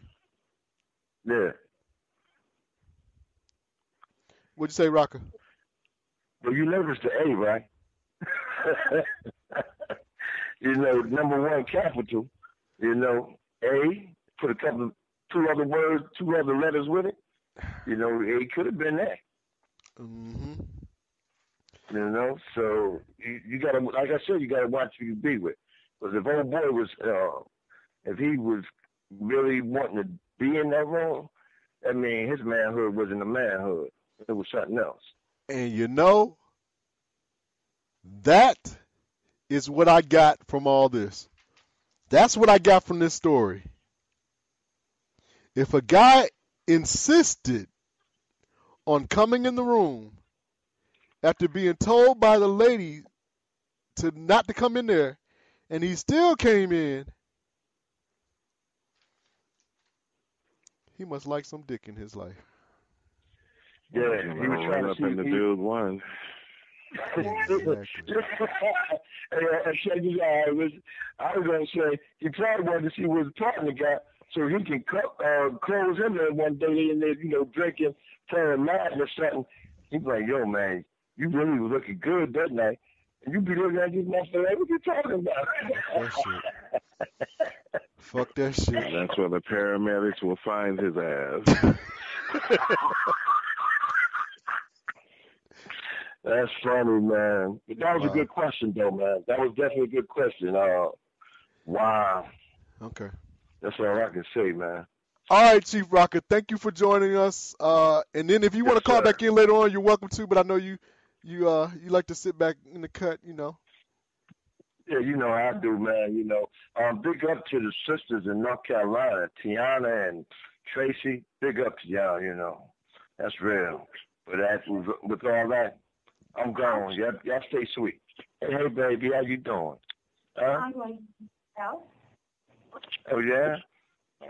Yeah. What'd you say, Rocker? Well, you noticed the A, right? You know, number one capital. You know, A. Put two other letters with it. You know, it could have been that. Mm-hmm. You know, so you gotta, like I said, you gotta watch who you be with. Because if old boy was, if he was really wanting to be in that room, that means his manhood wasn't a manhood. It was something else. And you know, that is what I got from all this. That's what I got from this story. If a guy insisted on coming in the room after being told by the lady not to come in there, and he still came in, he must like some dick in his life. Yeah, he was trying to up in the dude one. Exactly. I was going to say, he probably wanted to see what his partner got so he can close him there one day and then, drinking, playing mad or something. He's like, yo, man, you really was looking good that night. And you be looking at this motherfucker like, what you talking about? That shit. Fuck that shit. That's where the paramedics will find his ass. That's funny, man. But that was Wow. a good question, though, man. That was definitely a good question. Wow. Okay. That's all I can say, man. All right, Chief Rocker. Thank you for joining us. And then if you want to call sir. back in later on, you're welcome to. But I know you like to sit back in the cut, Yeah, you know I do, man. Big up to the sisters in North Carolina, Tiana and Tracy. Big up to y'all. That's real. But with all that, I'm gone. Y'all stay sweet. Hey, baby, how you doing? Huh? I'm going out. Oh, yeah?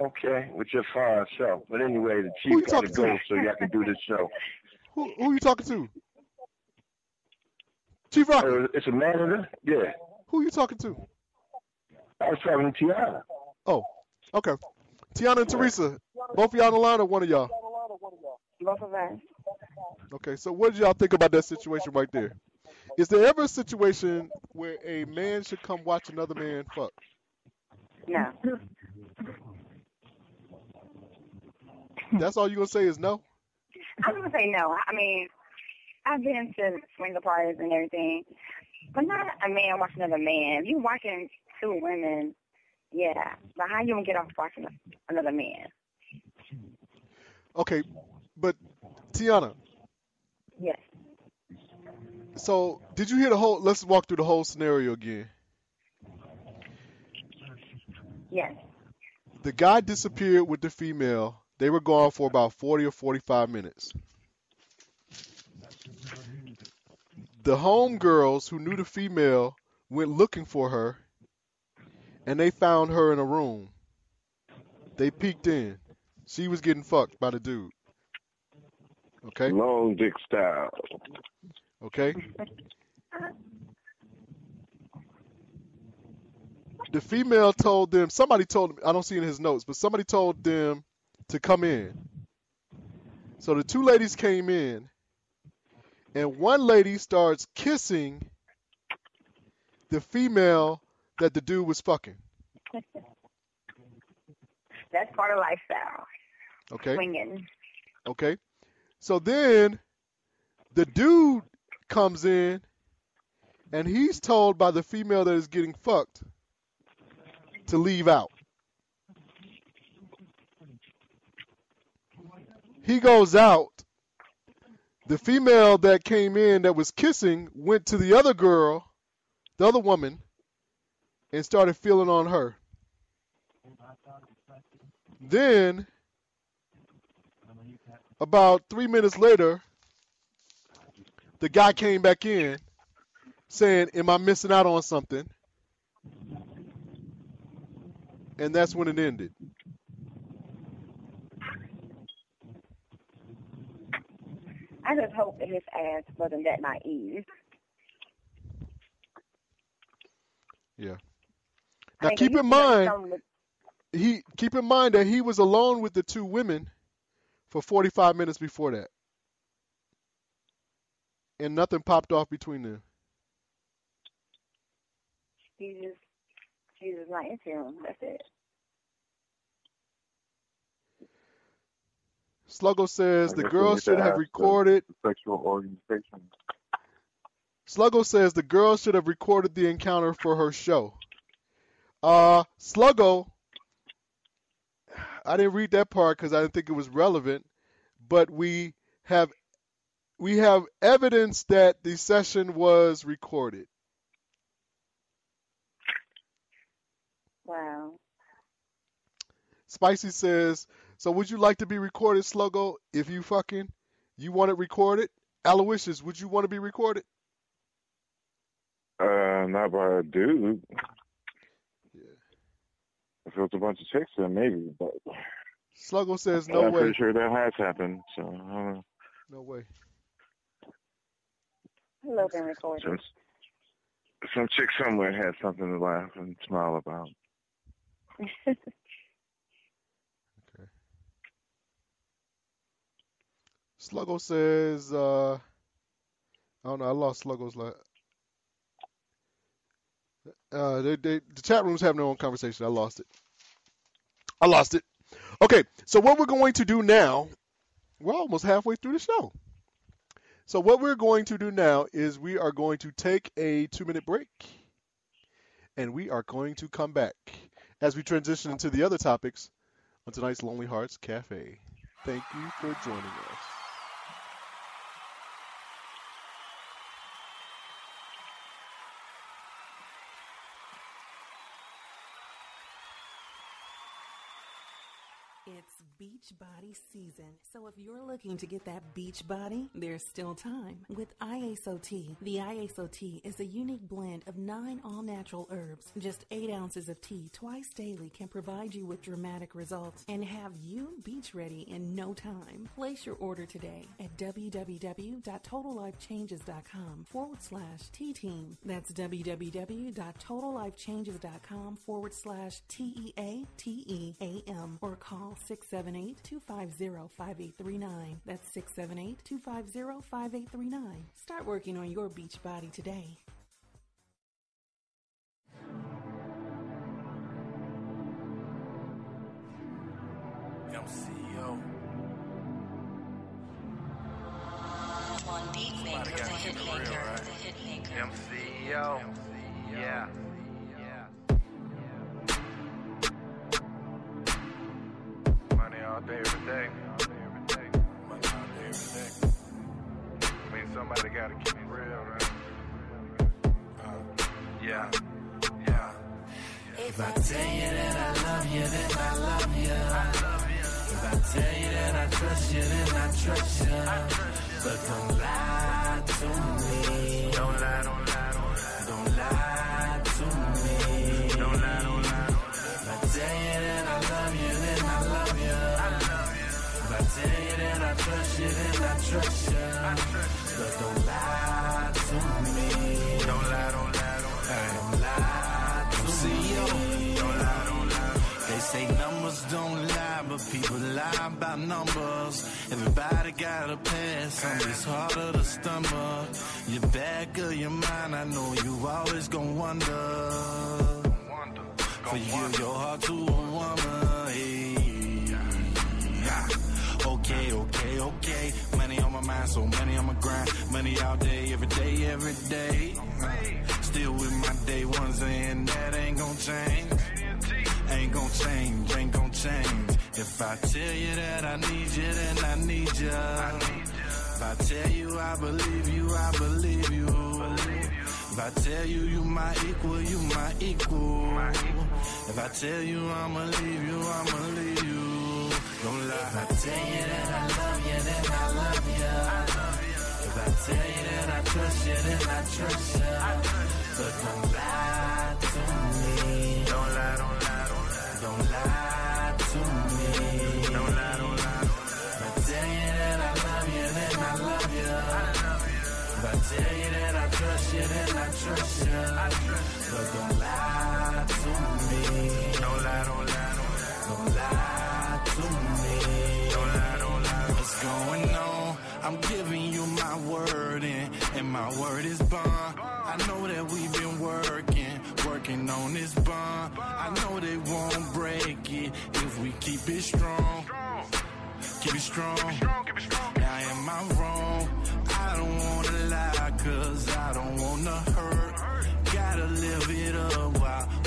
Okay, with your fine self. But anyway, the Who you chief got to talking to? go so y'all can do this show. Who you talking to? Chief Rocker. It's a man in there? Yeah. Who you talking to? I was talking to Tiana. Oh, okay. Tiana and Teresa, both of y'all on the line or one of y'all? Both of us. Okay, so what did y'all think about that situation right there? Is there ever a situation where a man should come watch another man fuck? No. That's all you gonna say is no? I'm going to say no. I mean, I've been to swinger parties and everything, but not a man watching another man. If you watching two women, yeah. But how you going to get off watching another man? Okay, but Tiana, Yes. so did you hear the whole? Let's walk through the whole scenario again. Yes. The guy disappeared with the female. They were gone for about 40 or 45 minutes. The homegirls who knew the female went looking for her, and they found her in a room. They peeked in. She was getting fucked by the dude. Okay? Long dick style. Okay? The female told them, somebody told them, I don't see it in his notes, but somebody told them to come in. So the two ladies came in, and one lady starts kissing the female that the dude was fucking. That's part of lifestyle. Okay? Swinging. Okay? So then the dude comes in, and he's told by the female that is getting fucked to leave out. He goes out. The female that came in that was kissing went to the other girl, the other woman, and started feeling on her. Then, about 3 minutes later, the guy came back in saying, "Am I missing out on something?" And that's when it ended. I just hope that his ass wasn't that naive. Yeah. I Now mean, keep you in feel like mind, something keep in mind that he was alone with the two women for 45 minutes before that, and nothing popped off between them. He's just not into him. That's it. Sluggo says I the guess girl we need should to have ask recorded. the sexual orientation. Sluggo says the girl should have recorded the encounter for her show. Sluggo, I didn't read that part because I didn't think it was relevant, but we have evidence that the session was recorded. Wow. Spicy says, so would you like to be recorded, Sluggo? If you want it recorded? Aloysius, would you want to be recorded? Not by a dude. Yeah. If it was a bunch of chicks, then maybe. But Sluggo says, no I'm way. pretty sure that has happened. So I don't know. No way. I love being recorded. Some chick somewhere had something to laugh and smile about. Okay. Sluggo says, I don't know, I lost Sluggo's the chat room's having their own conversation. I lost it. Okay, so what we're going to do now, we're almost halfway through the show. So what we're going to do now is we are going to take a 2-minute break, and we are going to come back as we transition into the other topics on tonight's Lonely Hearts Cafe. Thank you for joining us. It's beach body season, so if you're looking to get that beach body, there's still time. With IASO tea, the IASO tea is a unique blend of 9 all-natural herbs. Just 8 ounces of tea twice daily can provide you with dramatic results and have you beach ready in no time. Place your order today at www.totallifechanges.com/tea-team. That's www.totallifechanges.com/TEATEAM or call 678-250-5839. That's 678-250-5839. Start working on your beach body today. MCO. One beat maker, the hit maker, the hit maker. MCO. Yeah. Money all day, every day. Money all day, every day. I mean, somebody gotta keep it real, right? Yeah. If I tell you that I love you, then I love you. If I tell you that I trust you, then I trust you. But don't lie to me. Don't lie to me. If I tell you that I love you, then I love you. If I tell you that I trust you, then I trust you. But don't lie to me. Don't lie to me. They say numbers don't lie, but people lie about numbers. Everybody got a past, some it's harder to stumble. Your back of your mind, I know you always gon' wonder. For you give your heart to a woman, hey. Okay. Money on my mind, so money on my grind. Money all day, every day. Still with my day ones, and that ain't gon' change. Ain't gon' change. If I tell you that I need you, then I need you. If I tell you I believe you. If I tell you you my equal. If I tell you I'ma leave you. Don't lie. If I tell you that I love you, then I love you. If I tell you that I trust you, then I trust you. But don't lie to me. Don't lie to me. If I tell you that I love you, then I love you. If I tell you that I trust you, then I trust you. But don't lie to me. Don't lie to me. What's going on? I'm giving you my word, and my word is bond. I know that we've been working on this bond. I know they won't break it if we keep it strong. Keep it strong. Now am I wrong? I don't wanna lie, cause I don't wanna hurt. Gotta live it up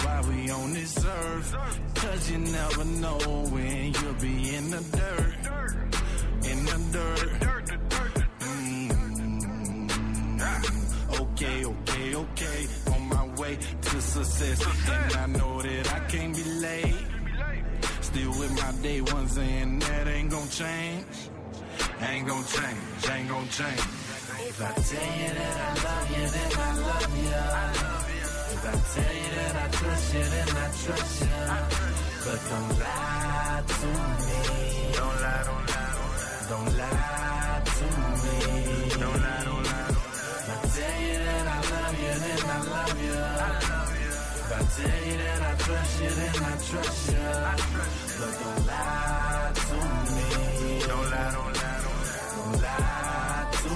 while we on this earth. Cause you never know when you'll be in the dirt. Okay. On my way to success. And I know that I can't be late. Still with my day ones, and that ain't gon' change. Ain't gon' change. If I tell you that I love you, then I love you. If I tell you that I trust you, then I trust you. But don't lie to me. Don't lie to me. If I tell you that I love you, then I love you. If I tell you that I trust you, then I trust you. But don't lie to me. Don't lie to me.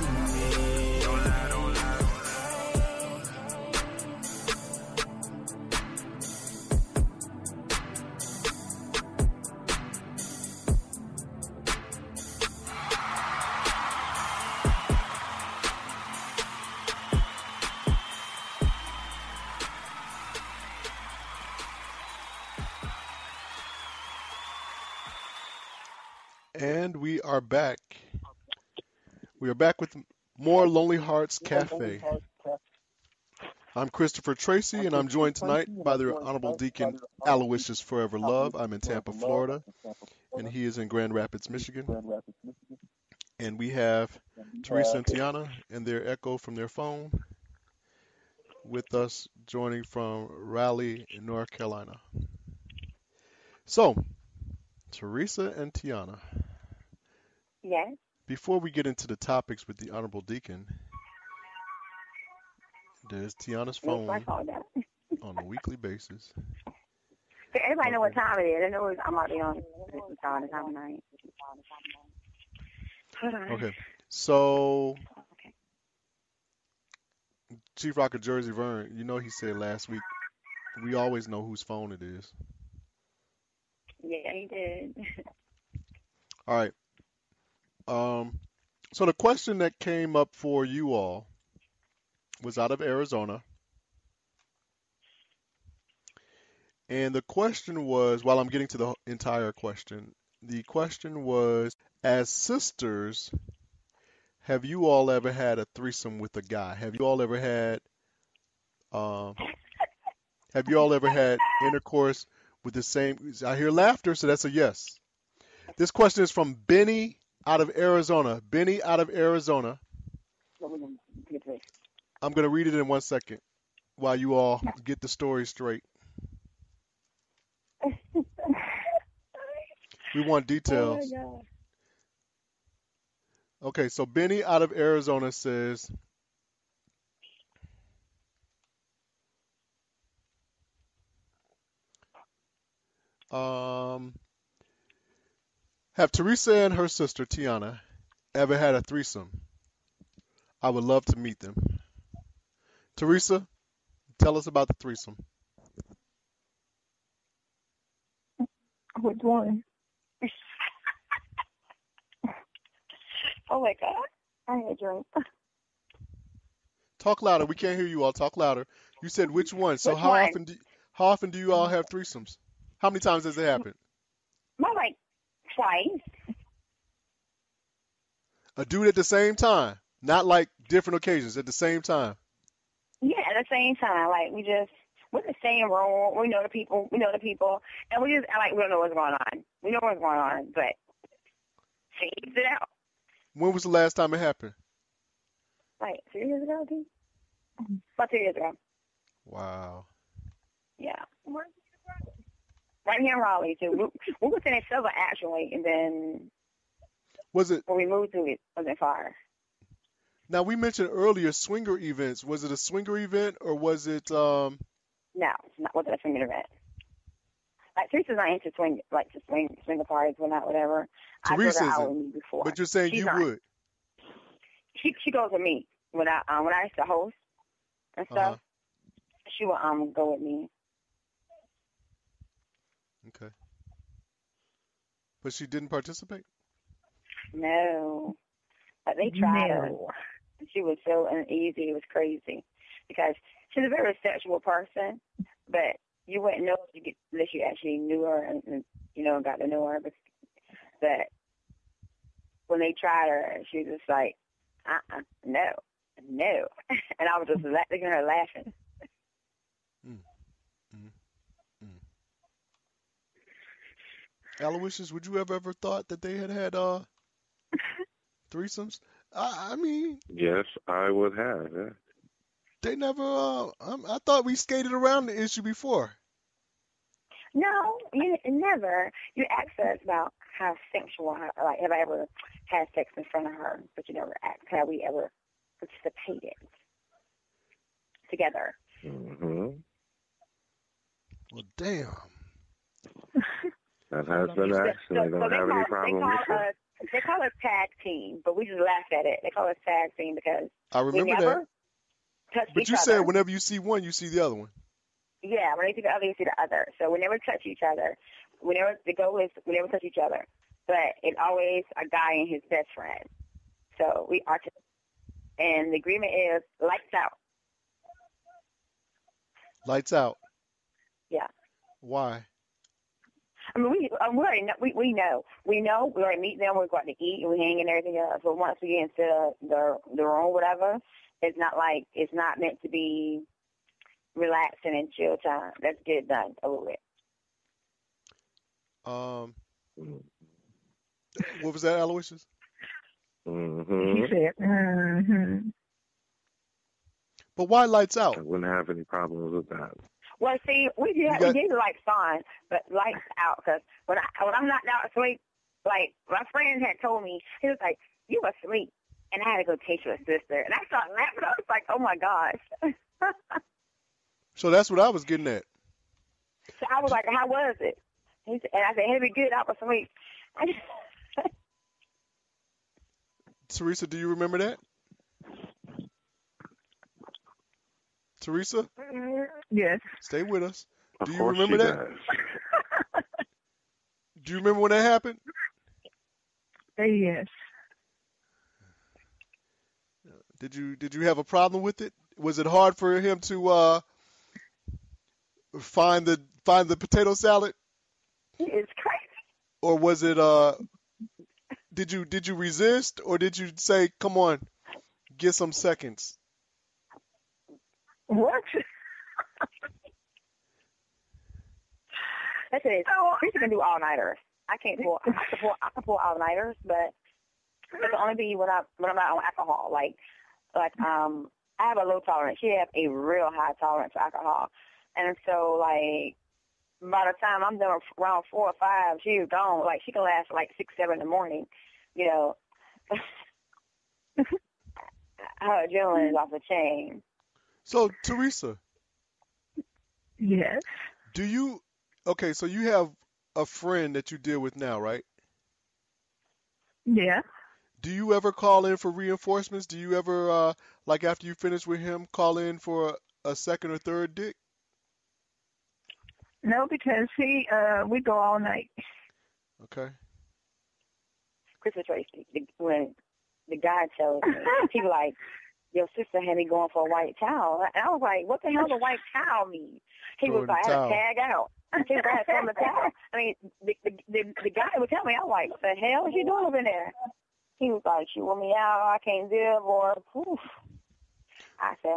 And we are back. We are back with more Lonely Hearts Cafe. I'm Christopher Tracy, and I'm joined tonight by the Honorable Deacon Aloysius Forever Love. I'm in Tampa, Florida, and he is in Grand Rapids, Michigan. And we have Teresa and Tiana and their echo from their phone with us joining from Raleigh, North Carolina. So, Teresa and Tiana. Yes. Before we get into the topics with the Honorable Deacon, there's Tiana's phone on a weekly basis. So everybody know what time it is. They know I'm already on the time of night. Okay. So, Chief Rocker Jersey Vern, you know he said last week, we always know whose phone it is. Yeah, he did. All right. So the question that came up for you all was out of Arizona. And the question was, while I'm getting to the entire question, the question was, as sisters, have you all ever had a threesome with a guy? Have you all ever had intercourse with the same? I hear laughter, so that's a yes. This question is from Benny out of Arizona. Benny out of Arizona. I'm going to read it in 1 second while you all get the story straight. We want details. Oh, my God. Okay, so Benny out of Arizona says, have Teresa and her sister Tiana ever had a threesome? I would love to meet them. Teresa, tell us about the threesome. Which one? Oh my God. I need a drink. Talk louder. We can't hear you all. Talk louder. You said which one? So Which how one? often do you all have threesomes? How many times does it happen? Not like twice. A dude at the same time, not like different occasions, at the same time. Yeah, at the same time. Like we're in the same room. We know the people, and we just act like we don't know what's going on. We know what's going on, but phase it out. When was the last time it happened? Like 2 years ago, I think. About 2 years ago. Wow. Yeah. Right here in Raleigh, too. We was in a Silver, actually, and then was it when we moved to it, was in Fire. Now, we mentioned earlier swinger events. Was it a swinger event, or was it... No, it wasn't a swinger event. Like, Teresa's not into swinger parties, whatever. Teresa I isn't, would meet before. but you're saying She's you not. would. She goes with me. When I used to host and stuff, she would go with me. Okay. But she didn't participate? No. But they tried her. She was so uneasy. It was crazy. Because she's a very sexual person, but you wouldn't know unless you actually knew her and got to know her. But when they tried her, she was just like, no. And I was just looking at her laughing. Aloysius, would you have ever thought that they had threesomes? I mean... Yes, I would have, yeah. They never... I thought we skated around the issue before. No, never. You asked us about how sexual, like, have I ever had sex in front of her, but you never asked, have we ever participated together? Mm-hmm. Well, damn. That has been actually. I don't have any problem with it. They call us tag team, but we just laugh at it. They call us tag team because I remember we never that. touch But each you other. said whenever you see one, you see the other one. Yeah, when they see the other, you see the other. So we never touch each other. The goal is we never touch each other. But it's always a guy and his best friend. So we are, and the agreement is lights out. Lights out. Yeah. Why? I mean, we already know. We know. We already meet them. We go out to eat and we hang and everything else. But once we get into the room, whatever, it's not meant to be relaxing and chill time. Let's get it done over with. What was that, Aloysius? Mm-hmm. He said, mm-hmm. But why lights out? I wouldn't have any problems with that. Well, see, we did the lights on, but lights out. Because when I'm not out asleep, like my friend had told me, he was like, "You asleep," and I had to go take your sister, and I started laughing. I was like, "Oh my gosh!" So that's what I was getting at. So I was like, "How was it?" And I said, "It'd be good. I was asleep." Teresa, do you remember that? Teresa? Yes. Stay with us. Of Do you course remember she that? does. Do you remember when that happened? Yes. Did you have a problem with it? Was it hard for him to find the potato salad? It's crazy. Or was it did you resist, or did you say, "Come on, get some seconds"? What? That's it. Teresa can do all-nighters. I can pull all-nighters, but it's only be when I'm not on alcohol. Like I have a low tolerance. She has a real high tolerance for alcohol, and so like by the time I'm done around 4 or 5, she's gone. Like she can last like 6, 7 in the morning. You know, her adrenaline is off the chain. So Teresa. Yes. Okay, so you have a friend that you deal with now, right? Yeah. Do you ever call in for reinforcements? Do you ever, like after you finish with him, call in for a second or third dick? No, because we go all night. Okay. Christmas Tracy, when the guy tells me, he was like, "Your sister had me going for a white towel." And I was like, "What the hell does a white towel mean?" He was like, "I had to tag out." He was like, "I had to throw the towel." I mean, the guy would tell me, I was like, "What the hell is you doing over there?" He was like, "She want me out. I can't live." Or, oof. I said,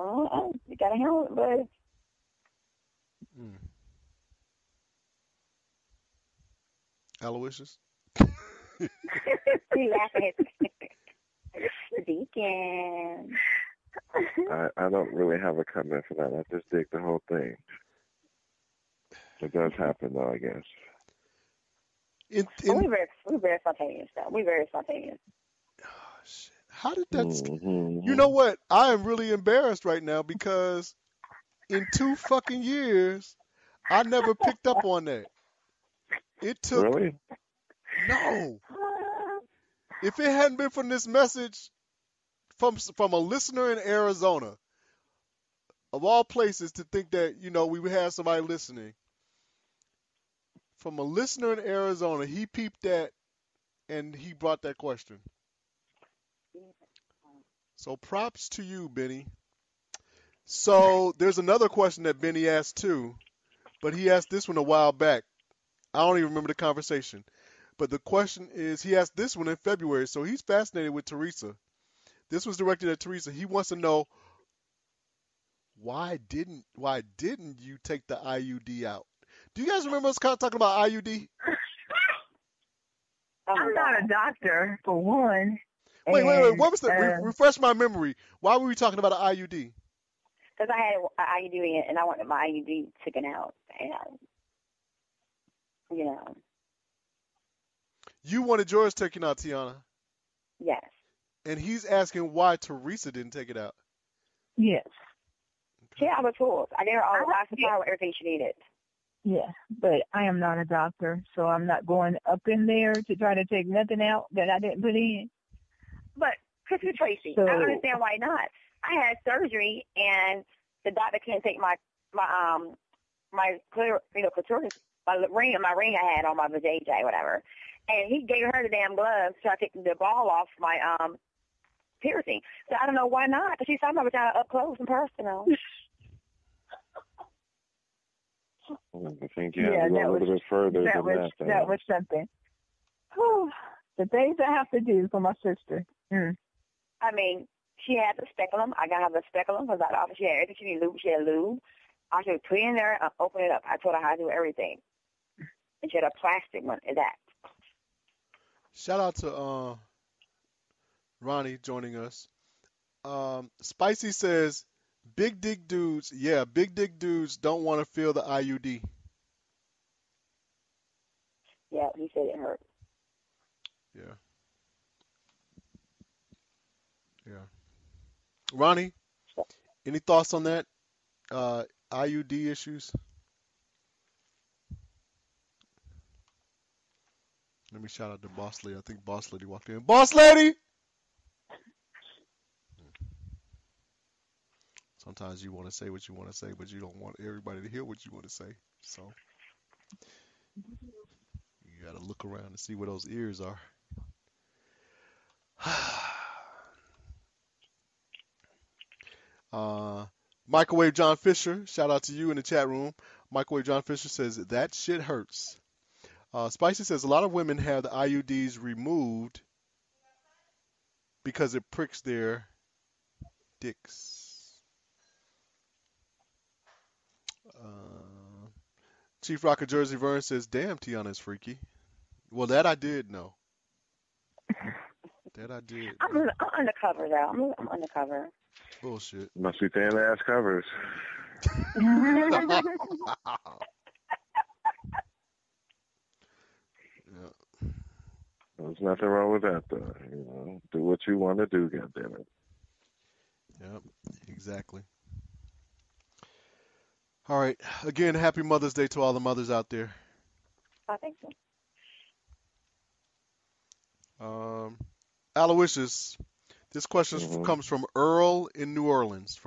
"You got to handle it, bud." Aloysius? He laughing at Deacon. I don't really have a comment for that. I just dig the whole thing. It does happen, though, I guess. We're very spontaneous, though. We're very spontaneous. Oh, shit. How did that... You know what? I am really embarrassed right now because in 2 fucking years, I never picked up on that. It took... Really? No. If it hadn't been from this message from a listener in Arizona, of all places to think that, we would have somebody listening, from a listener in Arizona, he peeped that and he brought that question. So props to you, Benny. So there's another question that Benny asked too, but he asked this one a while back. I don't even remember the conversation. But the question is, he asked this one in February, so he's fascinated with Teresa. This was directed at Teresa. He wants to know, why didn't you take the IUD out? Do you guys remember us talking about IUD? I'm not a doctor, for one. Wait. What was the... refresh my memory. Why were we talking about an IUD? Because I had an IUD and I wanted my IUD taken out. And, You wanted yours taken out, Tiana? Yes. And he's asking why Teresa didn't take it out. Yes. She had all the tools. I gave her all the supply with everything she needed. Yeah, but I am not a doctor, so I'm not going up in there to try to take nothing out that I didn't put in. But, Chrissy Tracy, I understand why not. I had surgery, and the doctor couldn't take my clitoris, my ring I had on my vajayjay, whatever. And he gave her the damn gloves to try to take the ball off my piercing. So I don't know why not, because she saw my vagina up close and personal. I think you have to go a little bit further than that. That was something. Whew. The things I have to do for my sister. I mean, she had the speculum. I got her the speculum because I offered she had everything she needed lube. She had lube. I should put it in there and open it up. I told her how to do everything. And she had a plastic one and that. Shout out to Ronnie joining us. Spicy says, big dick dudes don't want to feel the IUD. Yeah, he said it hurt. Yeah. Ronnie, any thoughts on that? IUD issues? Let me shout out to Boss Lady. I think Boss Lady walked in. Boss Lady! Sometimes you want to say what you want to say, but you don't want everybody to hear what you want to say. So you got to look around and see where those ears are. Microwave John Fisher, shout out to you in the chat room. Microwave John Fisher says, that shit hurts. Spicy says, a lot of women have the IUDs removed because it pricks their dicks. Chief Rocker Jersey Vern says, damn, Tiana is freaky. Well, that I did know. That I did. I'm undercover, though. I'm undercover. Bullshit. Must be thin ass covers. Yeah. There's nothing wrong with that, though. You know, do what you want to do, goddammit. Yep, exactly. All right. Again, happy Mother's Day to all the mothers out there. I think so. Aloysius, this question comes from Earl in New Orleans.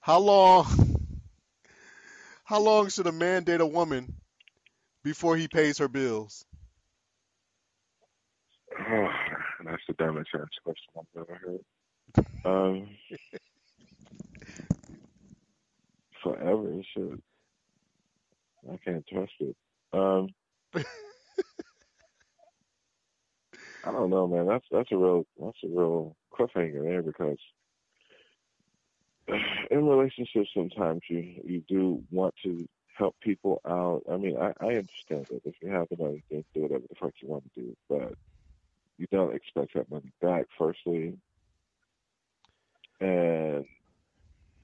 How long should a man date a woman before he pays her bills? Oh, that's the dumbest question I've ever heard. Forever, shit. I can't trust it. I don't know, man. That's a real cliffhanger there, because in relationships sometimes you do want to help people out. I mean, I understand that if you have the money, then do whatever the fuck you want to do, but you don't expect that money back, firstly. And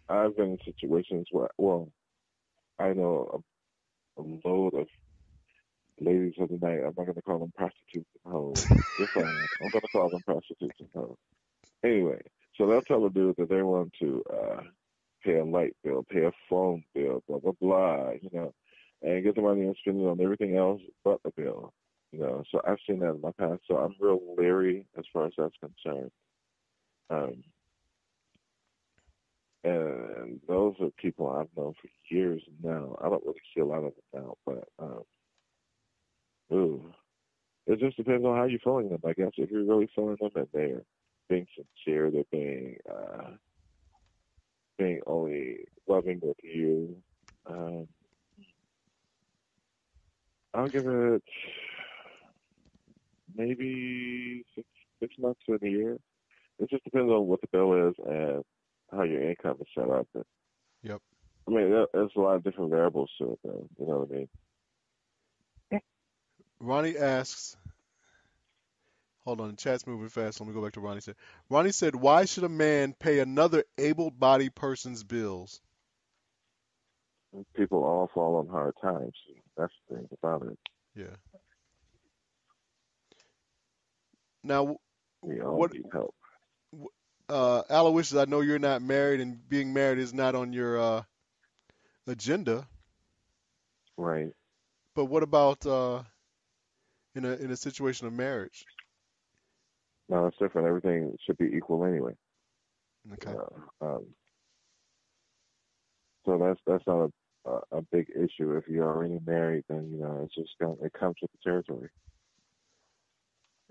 I've been in situations where, well, I know a load of ladies of the night. I'm not going to call them prostitutes and hoes. Yes, I am. I'm going to call them prostitutes and hoes. Anyway, so they'll tell a dude that they want to pay a light bill, pay a phone bill, blah, blah, blah, you know, and get the money and spend it on everything else but the bill, you know. So I've seen that in my past. So I'm real leery as far as that's concerned. And those are people I've known for years now. I don't really see a lot of them now, but it just depends on how you're feeling them, I guess. If you're really feeling them and they're being sincere, they're being only loving with you, I'll give it maybe six months to a year. It just depends on what the bill is and how your income is set up. Yep. I mean, there's a lot of different variables to it, though. You know what I mean? Ronnie asks, hold on, the chat's moving fast. Let me go back to Ronnie. Ronnie said, why should a man pay another able-bodied person's bills? People all fall on hard times. That's the thing about it. Yeah. Now, we all need help. Aloysius, I know you're not married, and being married is not on your agenda. Right. But what about in a situation of marriage? No, it's different. Everything should be equal anyway. Okay. So that's not a big issue. If you're already married, then you know it's just it comes with the territory.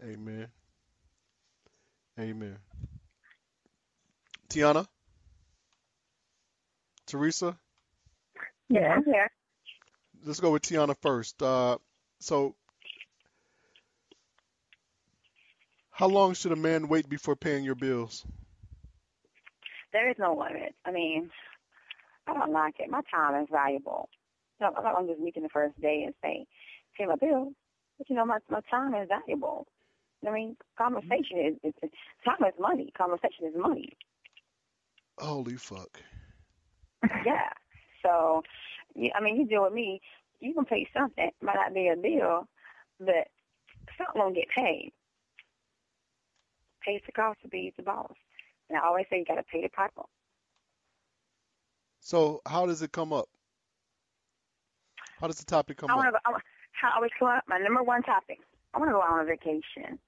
Amen. Amen. Tiana? Teresa? Yeah. I'm here. Let's go with Tiana first. So, how long should a man wait before paying your bills? There is no limit. I mean, I don't like it. My time is valuable. No, I'm not going to just meet you the first day and say, pay my bill. But, you know, my time is valuable. I mean, conversation is time is money. Conversation is money. Holy fuck. Yeah. So, I mean, you deal with me, you can pay something. It might not be a bill, but something won't get paid. Pays the cost to be the boss. And I always say you got to pay the piper. So, how does it come up? How does the topic come up? How I always come up, my number one topic. I want to go on a vacation.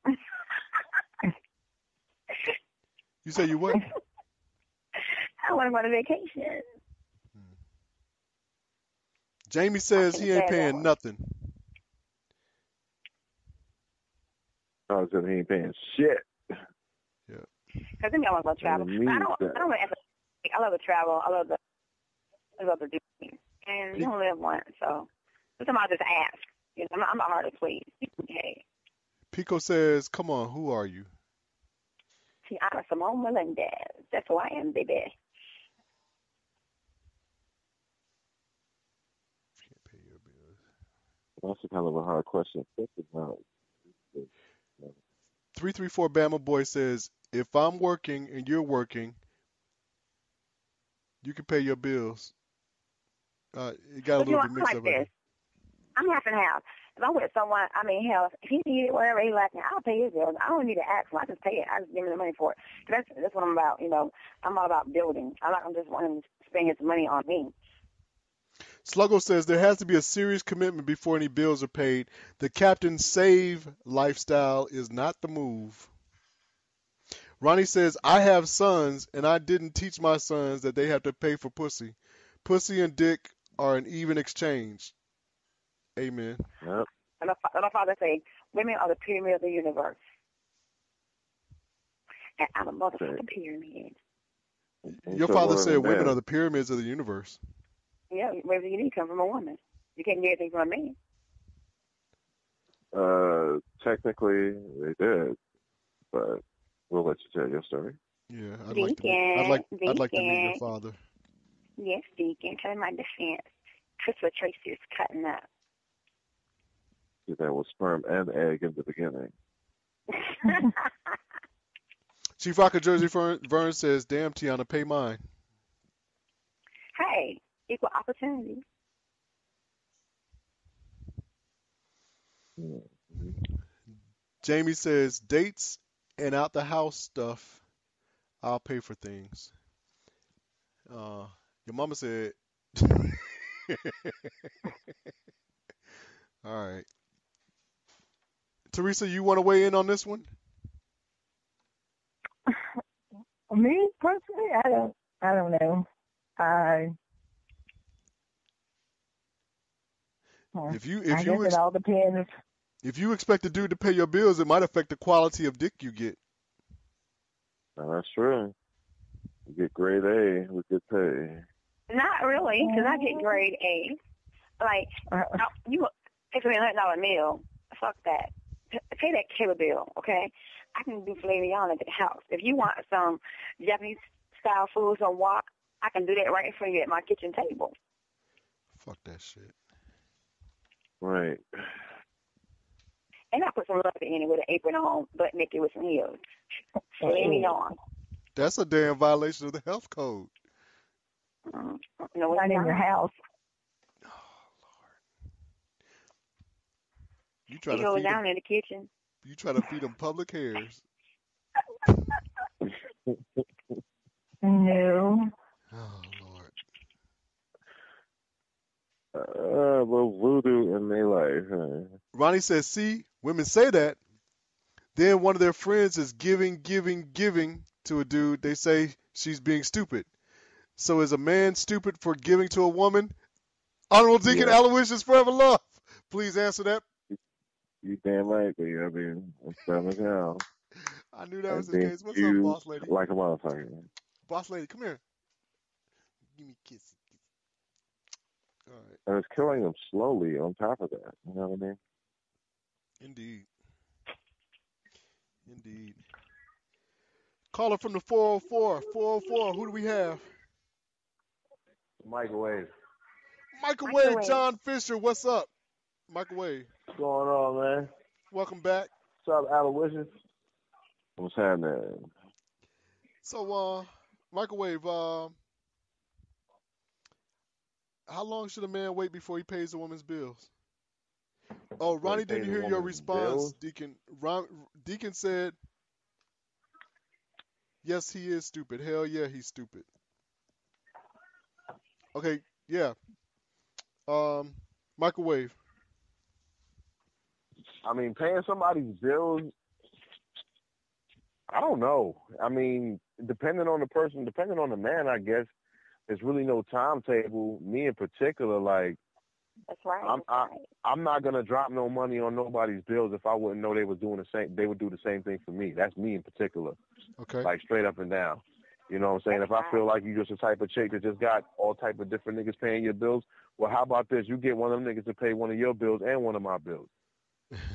You say you what? I want to go on a vacation. Jamie says he ain't paying nothing. I said he ain't paying shit. Yeah. Because then I want to go travel. I don't want to. I love to travel. I love to do things. And you don't live once, so sometimes I just ask. You know, I'm not hard to please. Hey. Pico says, "Come on, who are you?" See, I'm Simone Melendez. That's who I am, baby. That's a kind of a hard question. 334 Bama Boy says, "If I'm working and you're working, you can pay your bills." It got a little bit mixed up. This. I'm half and half. If I'm with someone, I mean, hell, if he needs it, whatever he lacking, I'll pay his bills. I don't need to ask him. I just pay it. I just give him the money for it. That's what I'm about. You know, I'm all about building. I'm just wanting to spend his money on me. Sluggo says there has to be a serious commitment before any bills are paid. The Captain Save lifestyle is not the move. Ronnie says, I have sons, and I didn't teach my sons that they have to pay for pussy. Pussy and dick are an even exchange. Amen. Yep. And my father say, women are the pyramid of the universe. And I'm a motherfucking pyramid. Your father said women are the pyramids of the universe. Yeah, wherever you need come from a woman. You can't get anything from a man. Technically, they did, but we'll let you tell your story. Yeah, I'd like to meet your father. Yes, Deacon. Tell him my defense. Christopher Tracy is cutting up. See, that was sperm and egg in the beginning. Chief Rocker Jersey Vern says, damn, Tiana, pay mine. Hey, equal opportunity. Jamie says, dates and out the house stuff, I'll pay for things. Your mama said, all right. Teresa, you want to weigh in on this one? Me personally, I don't know. It all depends. If you expect the dude to pay your bills, it might affect the quality of dick you get. No, that's true. You get grade A with good pay. Not really, because I get grade A. Like, you pay for me $100 meal. Fuck that. Pay that cable bill, okay? I can do filet mignon at the house. If you want some Japanese-style food, some wok, I can do that right for you at my kitchen table. Fuck that shit. Right. And I put some love in it with an apron on, but naked with some heels. Filet mignon. That's a damn violation of the health code. No, not in your house. Oh, Lord. You try to feed down in the kitchen. You try to feed them public hairs. No. Oh, A Lord. little voodoo in their life, huh? Ronnie says, see, women say that. Then one of their friends is giving to a dude. They say she's being stupid. So is a man stupid for giving to a woman? Honorable Deacon Aloysius Forever Love. Please answer that. You damn right, baby. I mean, I'm telling you. I knew that was the case. What's up, boss lady? Like a motherfucker. Boss lady, come here. Give me a kiss. All right. And it's killing them slowly on top of that. You know what I mean? Indeed. Indeed. Caller from the 404. 404. Who do we have? Microwave. Microwave John Fisher. What's up? Microwave. What's going on, man? Welcome back. What's up, Aloysius? What's happening? So, Microwave, how long should a man wait before he pays a woman's bills? Oh, Ronnie didn't hear your response, Deacon. Deacon said, yes, he is stupid. Hell yeah, he's stupid. Okay, yeah. Microwave. I mean, paying somebody's bills, I don't know. I mean, depending on the person, depending on the man, I guess, there's really no timetable. Me in particular, like, that's right. I'm not gonna drop no money on nobody's bills if I wouldn't know they was doing the same. They would do the same thing for me. That's me in particular. Okay. Like straight up and down. You know what I'm saying? If I feel like you just the type of chick that just got all type of different niggas paying your bills, well, how about this? You get one of them niggas to pay one of your bills and one of my bills.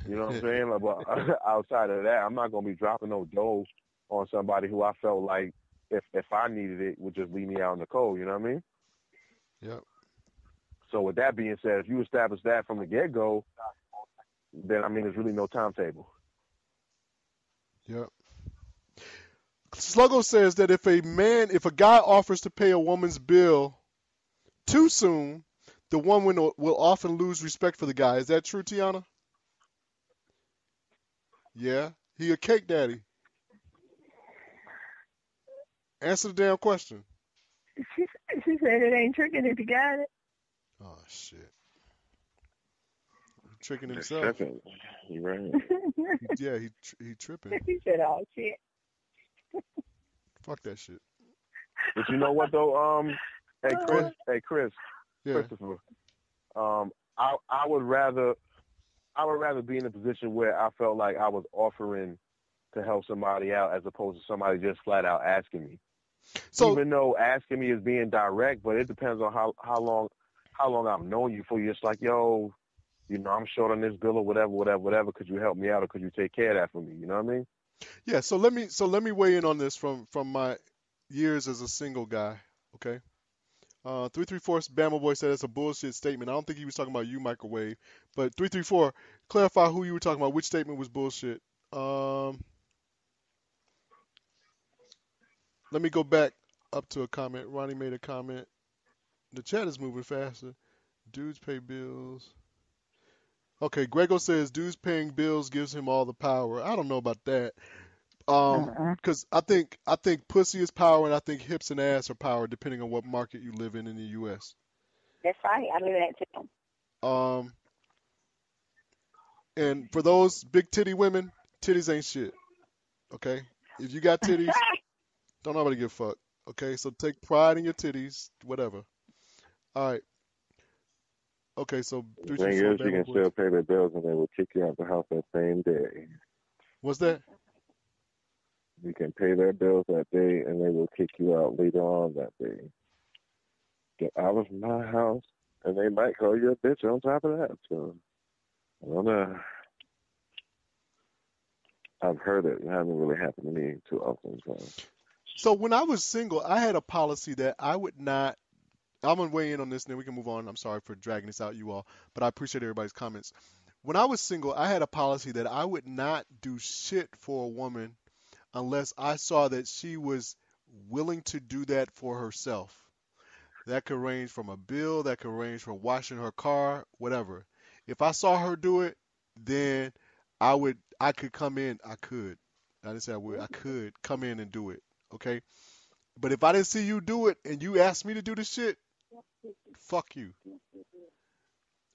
You know what I'm saying? Like, but outside of that, I'm not gonna be dropping no dough on somebody who I felt like if I needed it would just leave me out in the cold. You know what I mean? Yep. So with that being said, if you establish that from the get-go, then, I mean, there's really no timetable. Yep. Sluggo says that if a guy offers to pay a woman's bill too soon, the woman will often lose respect for the guy. Is that true, Tiana? Yeah. He a cake daddy. Answer the damn question. She said it ain't tricking if you got it. Oh, shit. Tricking himself. Tripping. You right. Yeah, he tripping. He said, oh, shit. Fuck that shit. But you know what, though? Hey, Chris. Yeah. Christopher. I would rather be in a position where I felt like I was offering to help somebody out as opposed to somebody just flat out asking me. So, even though asking me is being direct, but it depends on how long I've known you for. You're just like, yo, you know, I'm short on this bill or whatever. Could you help me out or could you take care of that for me? You know what I mean? Yeah. So let me weigh in on this from my years as a single guy. Okay. 334 Bama Boy said it's a bullshit statement. I don't think he was talking about you, Microwave. But 334, clarify who you were talking about. Which statement was bullshit? Let me go back up to a comment. Ronnie made a comment. The chat is moving faster. Dudes pay bills. Okay, Grego says dudes paying bills gives him all the power. I don't know about that. Because I think pussy is power, and I think hips and ass are power, depending on what market you live in the U.S. That's right. I live in that too. And for those big titty women, titties ain't shit. Okay? If you got titties, don't nobody give a fuck. Okay? So take pride in your titties, whatever. All right. Okay, so the thing is, you can still pay their bills and they will kick you out the house that same day. What's that? You can pay their bills that day and they will kick you out later on that day. Get out of my house and they might call you a bitch on top of that. So, I don't know. I've heard it. It hasn't really happened to me too often. So when I was single, I had a policy that I would not. I'm going to weigh in on this and then we can move on. I'm sorry for dragging this out, you all, but I appreciate everybody's comments. When I was single, I had a policy that I would not do shit for a woman unless I saw that she was willing to do that for herself. That could range from a bill, that could range from washing her car, whatever. If I saw her do it, then I could come in. I didn't say I would. I could come in and do it. Okay? But if I didn't see you do it and you asked me to do the shit, fuck you.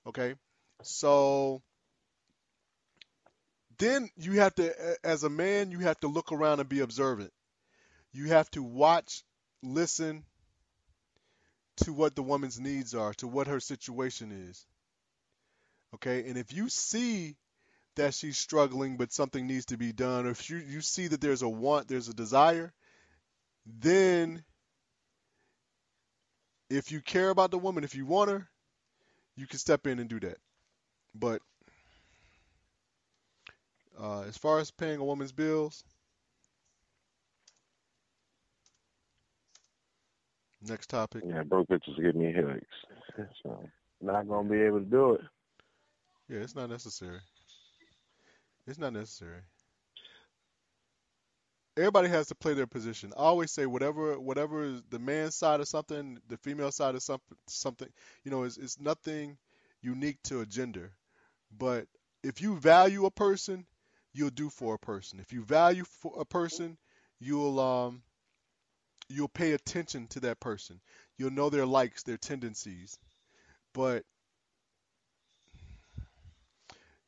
Okay? So then you have to, as a man, you have to look around and be observant. You have to watch, listen to what the woman's needs are, to what her situation is. Okay? And if you see that she's struggling but something needs to be done, or if you see that there's a want, there's a desire, then if you care about the woman, if you want her, you can step in and do that. But as far as paying a woman's bills, next topic. Yeah, broke bitches give me headaches. So not gonna be able to do it. Yeah, it's not necessary. It's not necessary. Everybody has to play their position. I always say whatever is the man's side of something, the female side of something, it's nothing unique to a gender. But if you value a person, you'll do for a person. If you value for a person, you'll pay attention to that person. You'll know their likes, their tendencies. But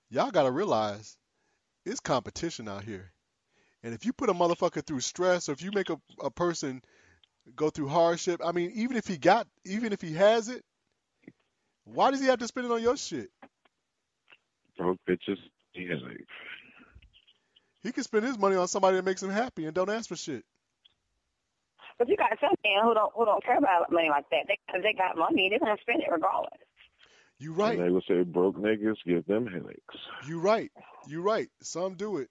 y'all gotta realize it's competition out here. And if you put a motherfucker through stress, or if you make a person go through hardship, I mean, even if he has it, why does he have to spend it on your shit? Broke bitches, headaches. He can spend his money on somebody that makes him happy and don't ask for shit. But you got some men who don't care about money like that. They got money, they're gonna spend it regardless. You right. And they would say broke niggas give them headaches. You right. Some do it.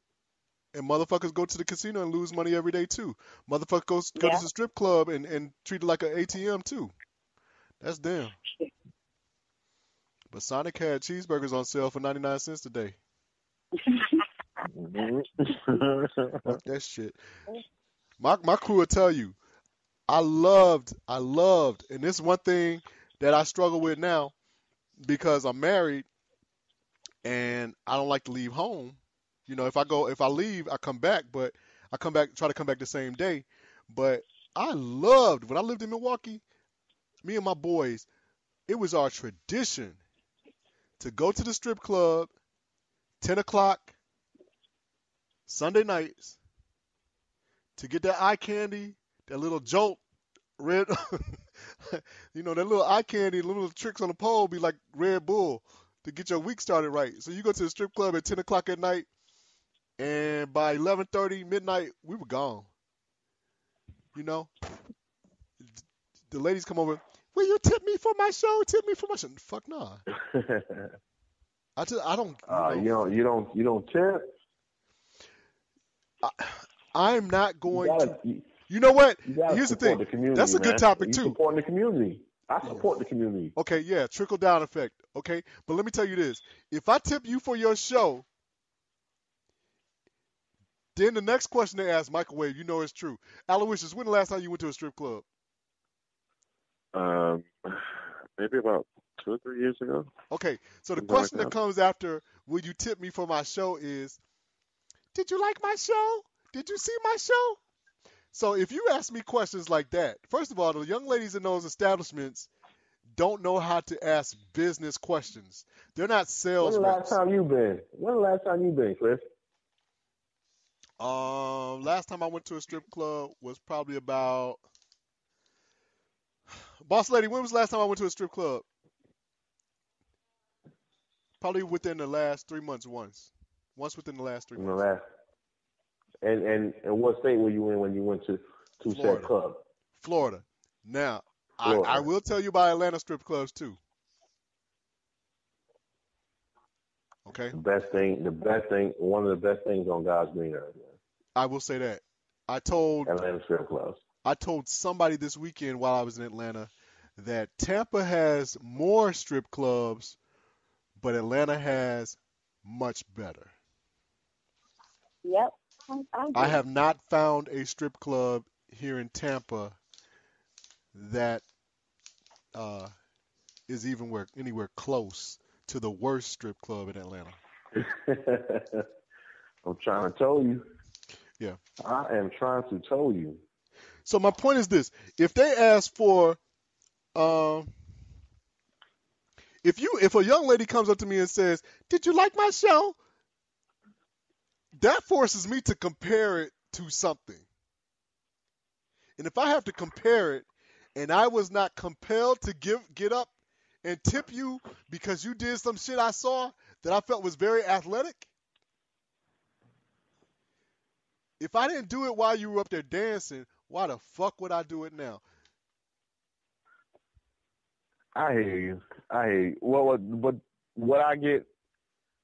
And motherfuckers go to the casino and lose money every day too. Motherfuckers go to the strip club and treat it like an ATM too. That's them. But Sonic had cheeseburgers on sale for 99 cents today. Fuck that shit. My crew will tell you, I loved, and this is one thing that I struggle with now because I'm married and I don't like to leave home. If I leave, I come back, but I try to come back the same day. But I loved, when I lived in Milwaukee, me and my boys, it was our tradition to go to the strip club, 10 o'clock, Sunday nights, to get that eye candy, that little jolt, red, that little eye candy, little tricks on the pole be like Red Bull to get your week started right. So you go to the strip club at 10 o'clock at night, and by 11:30, midnight, we were gone. The ladies come over, will you tip me for my show? Tip me for my show. Fuck nah. I don't. You don't tip. I'm not going to. You know what? Here's the thing. That's a good topic too. Support the community. I support the community. Okay, yeah, trickle down effect. Okay, but let me tell you this: if I tip you for your show, then the next question they ask, microwave, it's true. Aloysius, when the last time you went to a strip club? Maybe about 2 or 3 years ago. Okay, so the question that comes after, will you tip me for my show is, did you like my show? Did you see my show? So if you ask me questions like that, first of all, the young ladies in those establishments don't know how to ask business questions. They're not sales reps. When the last time you been, Chris? Last time I went to a strip club was probably about... Boss lady, when was the last time I went to a strip club? Probably within the last 3 months once. Once within the last 3 months. And what state were you in when you went to said club? Florida. Now, Florida. I will tell you about Atlanta strip clubs too. Okay. One of the best things on God's green earth. I will say that. Atlanta strip clubs. I told somebody this weekend while I was in Atlanta that Tampa has more strip clubs, but Atlanta has much better. Yep. I have not found a strip club here in Tampa that is anywhere close to the worst strip club in Atlanta. I'm trying to tell you. Yeah. I am trying to tell you. So my point is this: if they ask for, if a young lady comes up to me and says, "Did you like my show?" that forces me to compare it to something. And if I have to compare it, and I was not compelled to get up and tip you because you did some shit I saw that I felt was very athletic, if I didn't do it while you were up there dancing, why the fuck would I do it now? I hear you. Well, what I get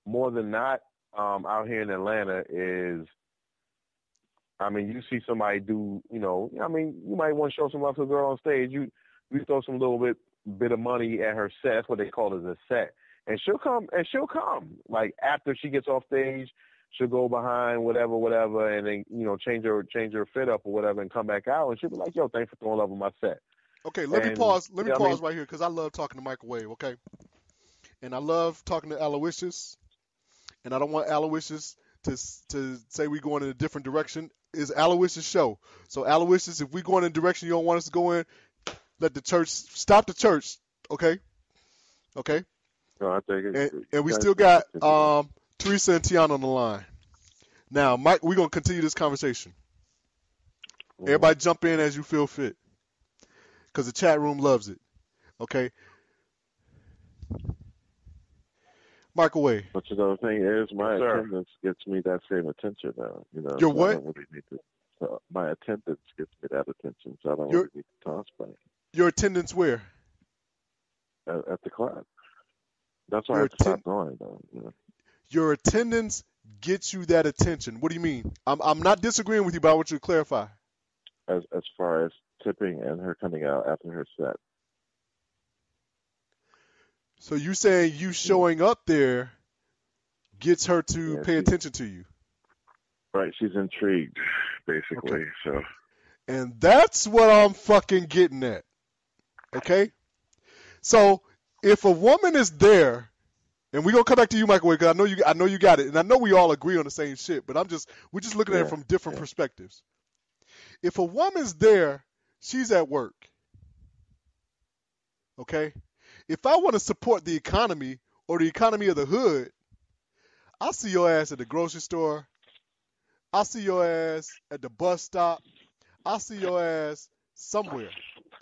more than not out here in Atlanta is, I mean, you see somebody do, you might want to show some love to a girl on stage. You throw some little bit of money at her set. That's what they call it, as a set. And she'll come. Like, after she gets off stage, she'll go behind whatever, and then, change her fit up or whatever and come back out. And she'll be like, yo, thanks for throwing love on my set. Okay, let me pause right here, because I love talking to Microwave, okay? And I love talking to Aloysius, and I don't want Aloysius to say we're going in a different direction. It's Aloysius' show. So, Aloysius, if we're going in a direction you don't want us to go in, stop the church, okay? Okay? No, I think it. And we still got Teresa and Tiana on the line. Now, Mike, we're going to continue this conversation. Everybody jump in as you feel fit, because the chat room loves it. Okay? Microwave. But the thing is, my attendance gets me that same attention now. Your what? I don't really need to. My attendance gets me that attention, so I don't really need to toss back. Your attendance where? At the club. That's why I have to stop going, though. Your attendance gets you that attention. What do you mean? I'm not disagreeing with you, but I want you to clarify. As far as tipping and her coming out after her set. So you saying you showing up there gets her to pay attention to you? Right, she's intrigued, basically. Okay. So. And that's what I'm fucking getting at. Okay? So if a woman is there, and we're gonna come back to you, Microwave, because I know you got it, and I know we all agree on the same shit, but we're just looking at it from different perspectives. If a woman's there, she's at work. Okay? If I want to support the economy or the economy of the hood, I'll see your ass at the grocery store. I'll see your ass at the bus stop. I'll see your ass somewhere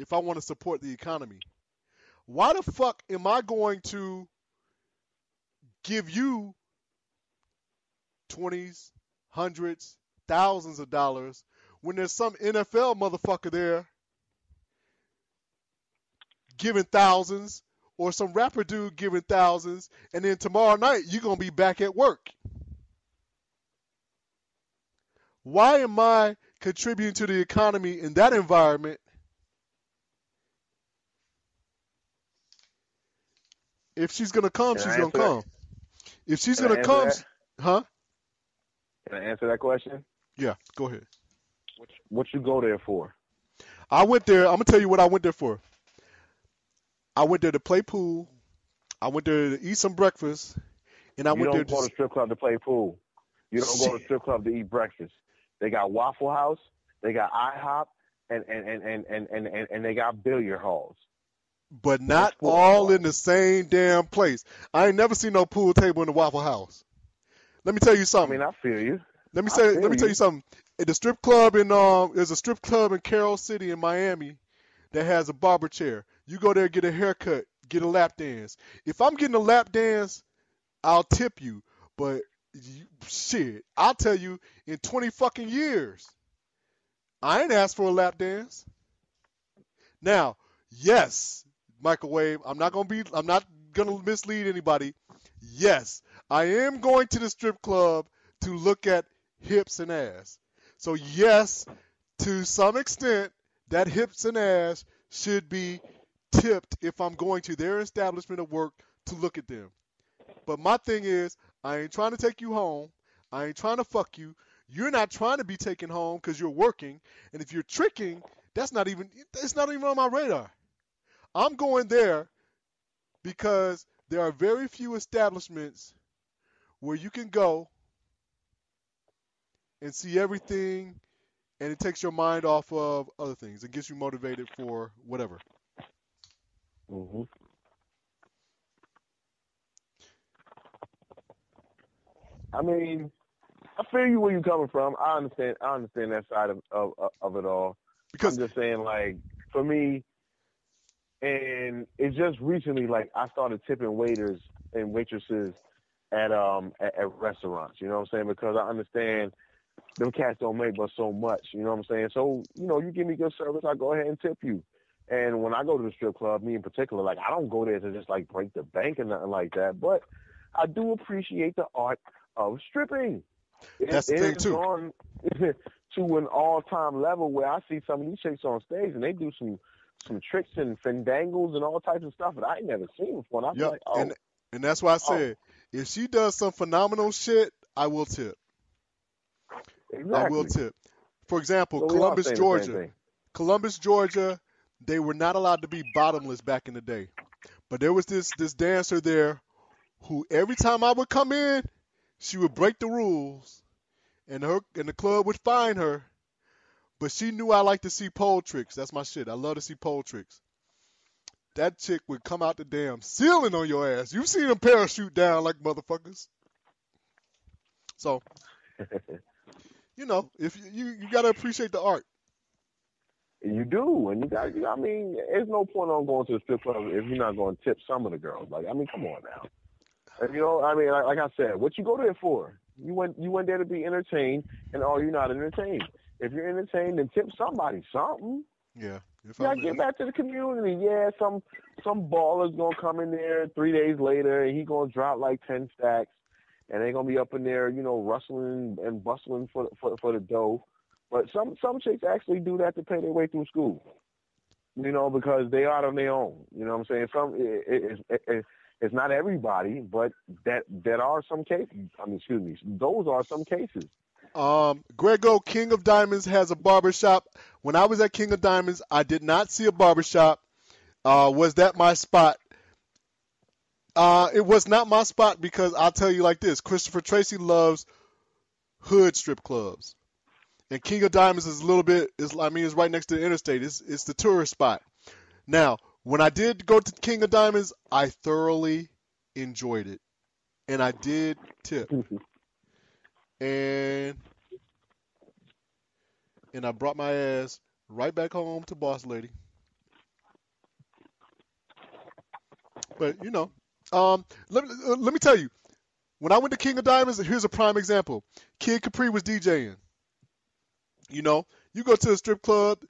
if I want to support the economy. Why the fuck am I going to give you 20s, hundreds, thousands of dollars when there's some NFL motherfucker there giving thousands, or some rapper dude giving thousands, and then tomorrow night you're going to be back at work? Why am I contributing to the economy in that environment if she's going to come, she's going to come? If she's going to come, huh? Can I answer that question? Yeah, go ahead. What you go there for? I went there. I'm going to tell you what I went there for. I went there to play pool. I went there to eat some breakfast. And I went there You don't go to strip club to play pool. You don't go to strip club to eat breakfast. They got Waffle House, they got IHOP, and they got billiard halls. But not all in the same damn place. I ain't never seen no pool table in the Waffle House. Let me tell you something. I mean, I feel you. Let me tell you something. At the strip club there's a strip club in Carroll City in Miami that has a barber chair. You go there, get a haircut, get a lap dance. If I'm getting a lap dance, I'll tip you. But shit, I'll tell you, in 20 fucking years, I ain't asked for a lap dance. Now, yes, Microwave, I'm not gonna mislead anybody. Yes, I am going to the strip club to look at hips and ass. So yes, to some extent, that hips and ass should be tipped if I'm going to their establishment of work to look at them. But my thing is, I ain't trying to take you home. I ain't trying to fuck you. You're not trying to be taken home because you're working. And if you're tricking, it's not even on my radar. I'm going there because there are very few establishments where you can go and see everything, and it takes your mind off of other things. It gets you motivated for whatever. Mm-hmm. I mean, I feel you where you're coming from. I understand that side of it all. Because I'm just saying, like, for me, and it's just recently, like, I started tipping waiters and waitresses at restaurants. You know what I'm saying? Because I understand them cats don't make but so much. You know what I'm saying? So, you give me good service, I go ahead and tip you. And when I go to the strip club, me in particular, like I don't go there to just like break the bank and nothing like that, but I do appreciate the art of stripping. That's the thing It's too. gone to an all-time level where I see some of these chicks on stage and they do some tricks and fandangles and all types of stuff that I ain't never seen before. And I'm Yep. like, oh, And that's why I said, if she does some phenomenal shit, I will tip. exactly. I will tip. For example, So we all saying the same thing. Columbus, Georgia, they were not allowed to be bottomless back in the day. But there was this dancer there who every time I would come in, she would break the rules, and the club would fine her. But she knew I like to see pole tricks. That's my shit. I love to see pole tricks. That chick would come out the damn ceiling on your ass. You've seen them parachute down like motherfuckers. So, if you gotta appreciate the art. You do, and I mean, there's no point on going to the strip club if you're not going to tip some of the girls. Like, I mean, come on now. And, I mean, like I said, what you go there for? You went there to be entertained, and you're not entertained. If you're entertained, then tip somebody something. Yeah. You gotta get back to the community. Yeah, some baller's gonna come in there 3 days later, and he gonna drop like 10 stacks, and they gonna be up in there, rustling and bustling for the dough. But some chicks actually do that to pay their way through school, because they are on their own. You know what I'm saying? It's not everybody, but that are some cases. I mean, excuse me, those are some cases. Grego, King of Diamonds, has a barbershop. When I was at King of Diamonds, I did not see a barbershop. Was that my spot? It was not my spot because I'll tell you like this. Christopher Tracy loves hood strip clubs. And King of Diamonds is it's right next to the interstate. It's the tourist spot. Now, when I did go to King of Diamonds, I thoroughly enjoyed it. And I did tip. And I brought my ass right back home to Boss Lady. But, let me tell you, when I went to King of Diamonds, here's a prime example. Kid Capri was DJing. You go to a strip club,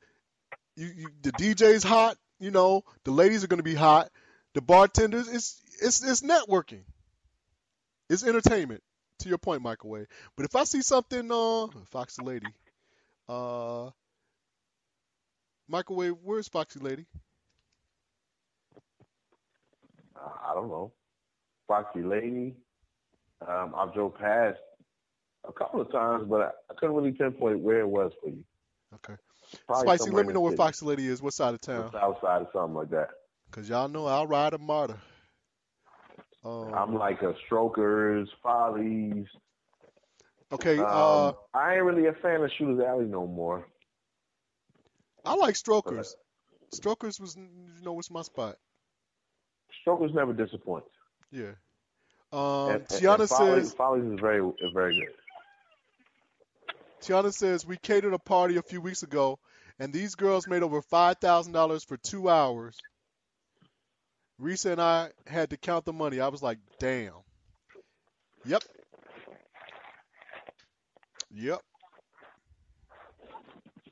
the DJ's hot, the ladies are going to be hot. The bartenders, it's networking. It's entertainment, to your point, Microwave. But if I see something, Foxy Lady, Microwave, where's Foxy Lady? I don't know. Foxy Lady. I've drove past a couple of times, but I couldn't really pinpoint where it was for you. Okay. Probably Spicy, let me know where Foxy Lady is. What side of town? South side or something like that. Because y'all know I'll ride a martyr. I'm like a Strokers, Follies. Okay. I ain't really a fan of Shooters Alley no more. I like Strokers. Strokers was my spot. Strokers never disappoint. Yeah. Tiana says Follies is very good. Tiana says we catered a party a few weeks ago, and these girls made over $5,000 for 2 hours. Risa and I had to count the money. I was like, damn. Yep.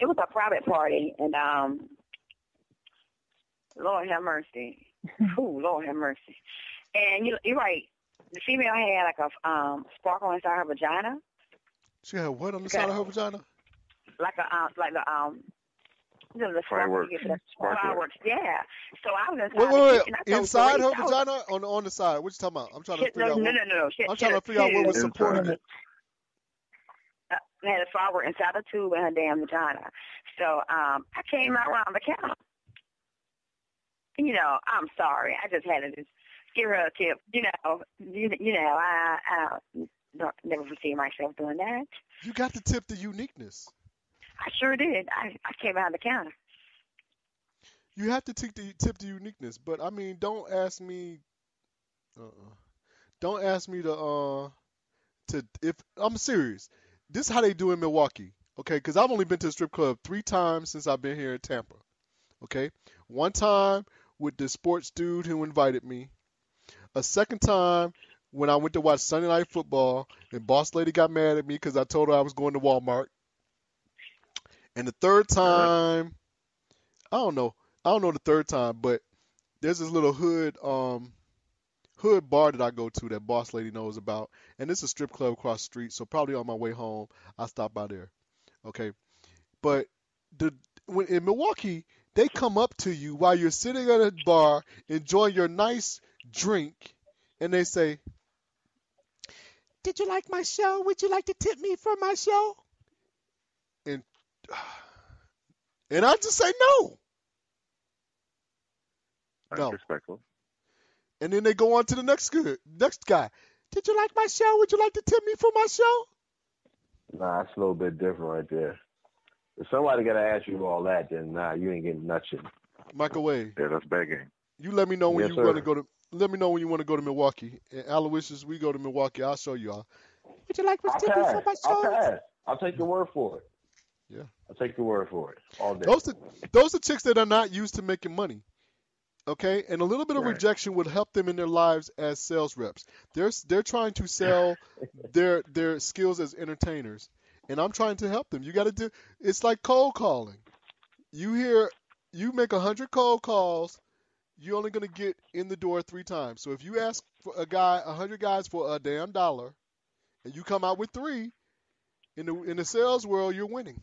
It was a private party, and Lord have mercy. Ooh, Lord have mercy. And you're right. The female had like a sparkle inside her vagina. She had what on the side of her vagina? Like the fireworks. Fireworks, yeah. So I was Wait. Inside her vagina or on the side? What you talking about? I'm trying to figure out. No. I'm trying to figure out what was supporting it. Had a firework inside the tube in her damn vagina. So I came out around the counter. I'm sorry. I just had to just give her a tip. I don't never foresee myself doing that. You got to tip the uniqueness. I sure did. I came out of the counter. You have to tip the uniqueness, but I mean, don't ask me. Don't ask me to if I'm serious. This is how they do in Milwaukee, okay? Because I've only been to the strip club 3 times since I've been here in Tampa, okay? One time with the sports dude who invited me. A second time when I went to watch Sunday Night Football, and Boss Lady got mad at me because I told her I was going to Walmart. And the third time, I don't know. I don't know the third time, but there's this little hood bar that I go to that boss lady knows about, and it's a strip club across the street. So probably on my way home, I stop by there. Okay, but when in Milwaukee, they come up to you while you're sitting at a bar enjoying your nice drink, and they say, "Did you like my show? Would you like to tip me for my show?" And I just say no. That's No. respectful. And then they go on to the next guy. "Did you like my show? Would you like to tip me for my show?" Nah, it's a little bit different right there. If somebody got to ask you all that, then nah, you ain't getting nothing. Microwave. Yeah, that's begging. You let me know when Yes, you want to sir. go to. Let me know when you want to go to Milwaukee. And Aloysius, we go to Milwaukee. I'll show you all. Would you like to tip me for my I'll show? pass. I'll take your word for it. Yeah. I'll take your word for it all day. Those are chicks that are not used to making money. Okay, and a little bit of Right. rejection would help them in their lives as sales reps. They're trying to sell their skills as entertainers, and I'm trying to help them. You got to do. It's like cold calling. You make 100 cold calls, you're only gonna get in the door 3 times. So if you ask for 100 guys for a damn dollar, and you come out with 3, in the sales world, you're winning.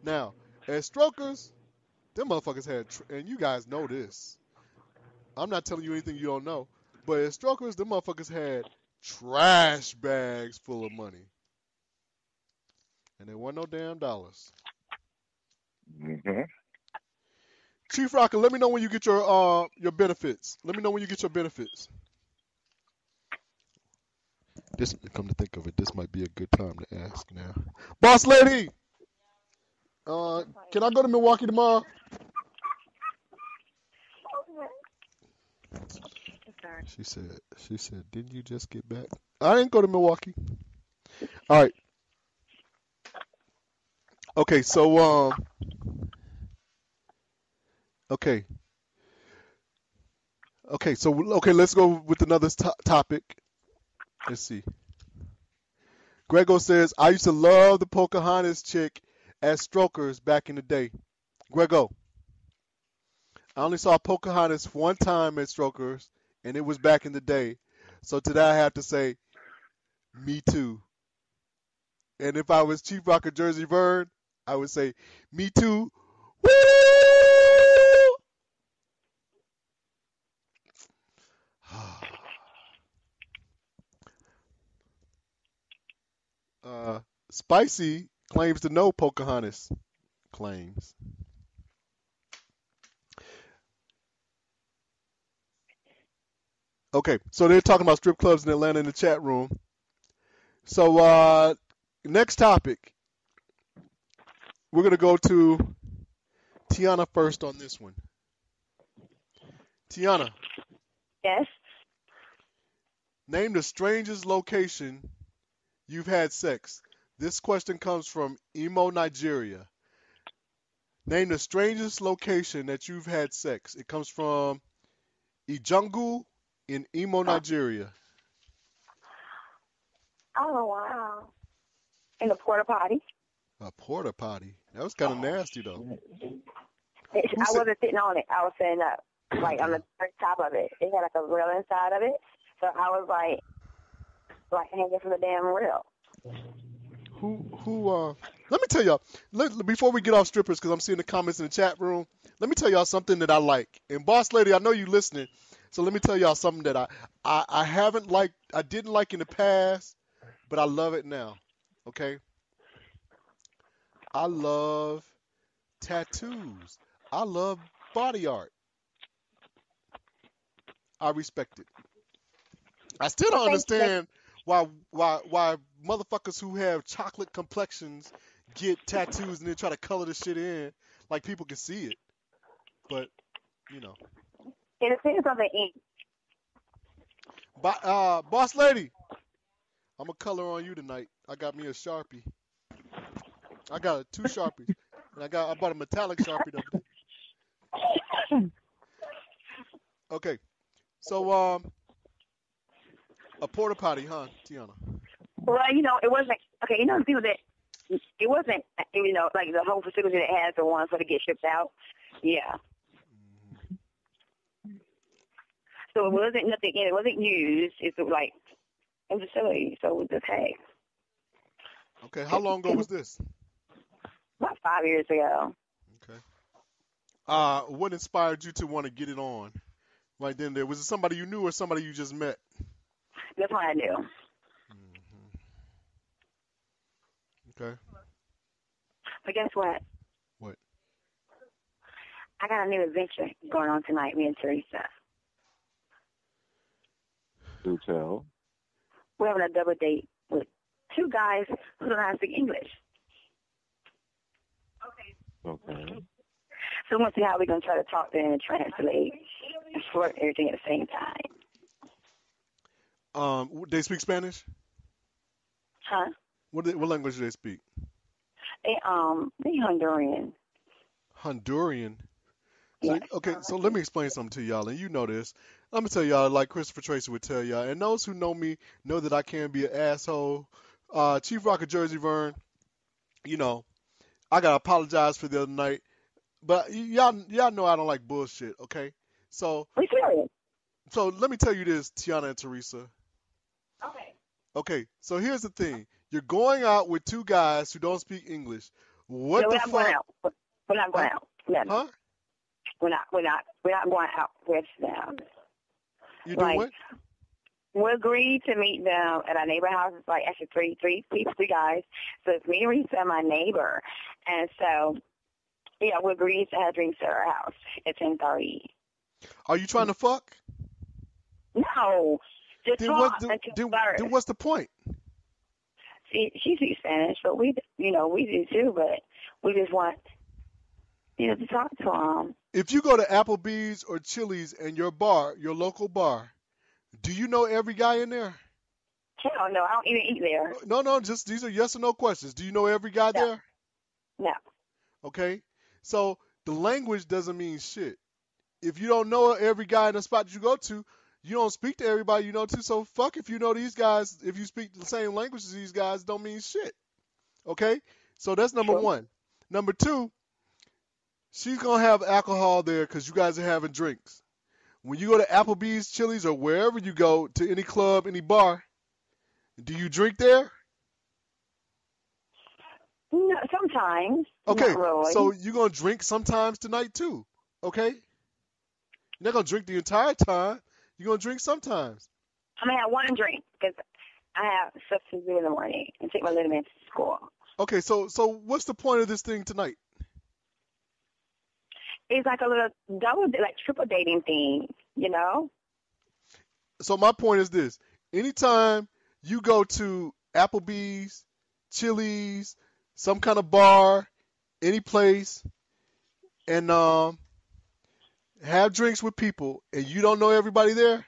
Now, as strokers, them motherfuckers had, and you guys know this. I'm not telling you anything you don't know, but as strokers, them motherfuckers had trash bags full of money, and there weren't no damn dollars. Mm-hmm. Chief Rocker, let me know when you get your benefits. Let me know when you get your benefits. This, come to think of it, this might be a good time to ask now. Boss lady, can I go to Milwaukee tomorrow? She said, didn't you just get back? I didn't go to Milwaukee. All right. Okay, so okay, let's go with another topic. Let's see. Grego says, I used to love the Pocahontas chick as strokers back in the day. Grego, I only saw Pocahontas one time at strokers, and it was back in the day. So today I have to say, me too. And if I was Chief Rocker Jersey Vern, I would say, me too. Woo! Spicy claims to know Pocahontas. Claims. Okay, so they're talking about strip clubs in Atlanta in the chat room. So next topic. We're going to go to Tiana first on this one. Tiana. Yes. Name the strangest location you've had sex. This question comes from Imo, Nigeria. Name the strangest location that you've had sex. It comes from Ijungu in Imo, Nigeria. Oh, wow. In the porta potty. A porta potty. That was kind of nasty, though. I wasn't sitting on it. I was sitting up, like on the top of it. It had like a rail inside of it. So I was like hanging from the damn rail. Let me tell y'all, before we get off strippers, because I'm seeing the comments in the chat room, let me tell y'all something that I like. And Boss Lady, I know you listening, so let me tell y'all something that I haven't liked, I didn't like in the past, but I love it now. Okay? I love tattoos. I love body art. I respect it. I still don't understand why motherfuckers who have chocolate complexions get tattoos and then try to color the shit in like people can see it. But, you know. It depends on the ink. Boss Lady, I'm going to color on you tonight. I got me a Sharpie. I got 2 Sharpies. And I bought a metallic Sharpie the other day. Okay. So, a porta potty, huh, Tiana? Well, it wasn't, okay, the people that it wasn't, you know, like the whole facility that has the ones that get shipped out. Yeah. So it wasn't nothing. It wasn't used. It's like a facility. So it was just hey. Okay. How long ago was this? About 5 years ago. Okay. What inspired you to want to get it on right then and there? Was it somebody you knew or somebody you just met? That's what I knew. Okay. But guess what? What? I got a new adventure going on tonight, me and Teresa. Do tell. We're having a double date with two guys who don't know how to speak English. Okay. So we want to see how we're going to try to talk to them and translate and flirt everything at the same time. They speak Spanish? Huh? What language do they speak? They Honduran. Honduran. So, Yes. okay, so let me explain something to y'all, and you know this. I'm gonna tell y'all like Christopher Tracy would tell y'all, and those who know me know that I can be an asshole. Chief Rocker Jersey Vern, you know, I gotta apologize for the other night, but y'all know I don't like bullshit. Okay, so let me tell you this, Tiana and Teresa. Okay, so here's the thing: you're going out with two guys who don't speak English. What the fuck? We're not going out. Huh? We're not going out with them. You doing what? We agreed to meet them at our neighbor house. It's like actually three guys. So it's me and Risa and my neighbor. And so, yeah, we agreed to have drinks at our house at 10:30. Are you trying to fuck? No. Just then talk then what's the point? See, she speaks Spanish, but we do too, but we just want, to talk to them. If you go to Applebee's or Chili's and your local bar, do you know every guy in there? Hell no, I don't even eat there. No, just these are yes or no questions. Do you know every guy there? No. Okay, so the language doesn't mean shit. If you don't know every guy in the spot that you go to, you don't speak to everybody you know to, so fuck if you know these guys. If you speak the same language as these guys, don't mean shit. Okay? So that's number one. Number two, she's going to have alcohol there because you guys are having drinks. When you go to Applebee's, Chili's, or wherever you go, to any club, any bar, do you drink there? No, sometimes. Okay, not really. so you're going to drink sometimes tonight too, okay? You're not going to drink the entire time. You're going to drink sometimes. I mean, I want to drink because I have stuff to do in the morning and take my little man to school. Okay, so what's the point of this thing tonight? It's like a little triple dating thing, you know? So my point is this. Anytime you go to Applebee's, Chili's, some kind of bar, any place, and have drinks with people, and you don't know everybody there,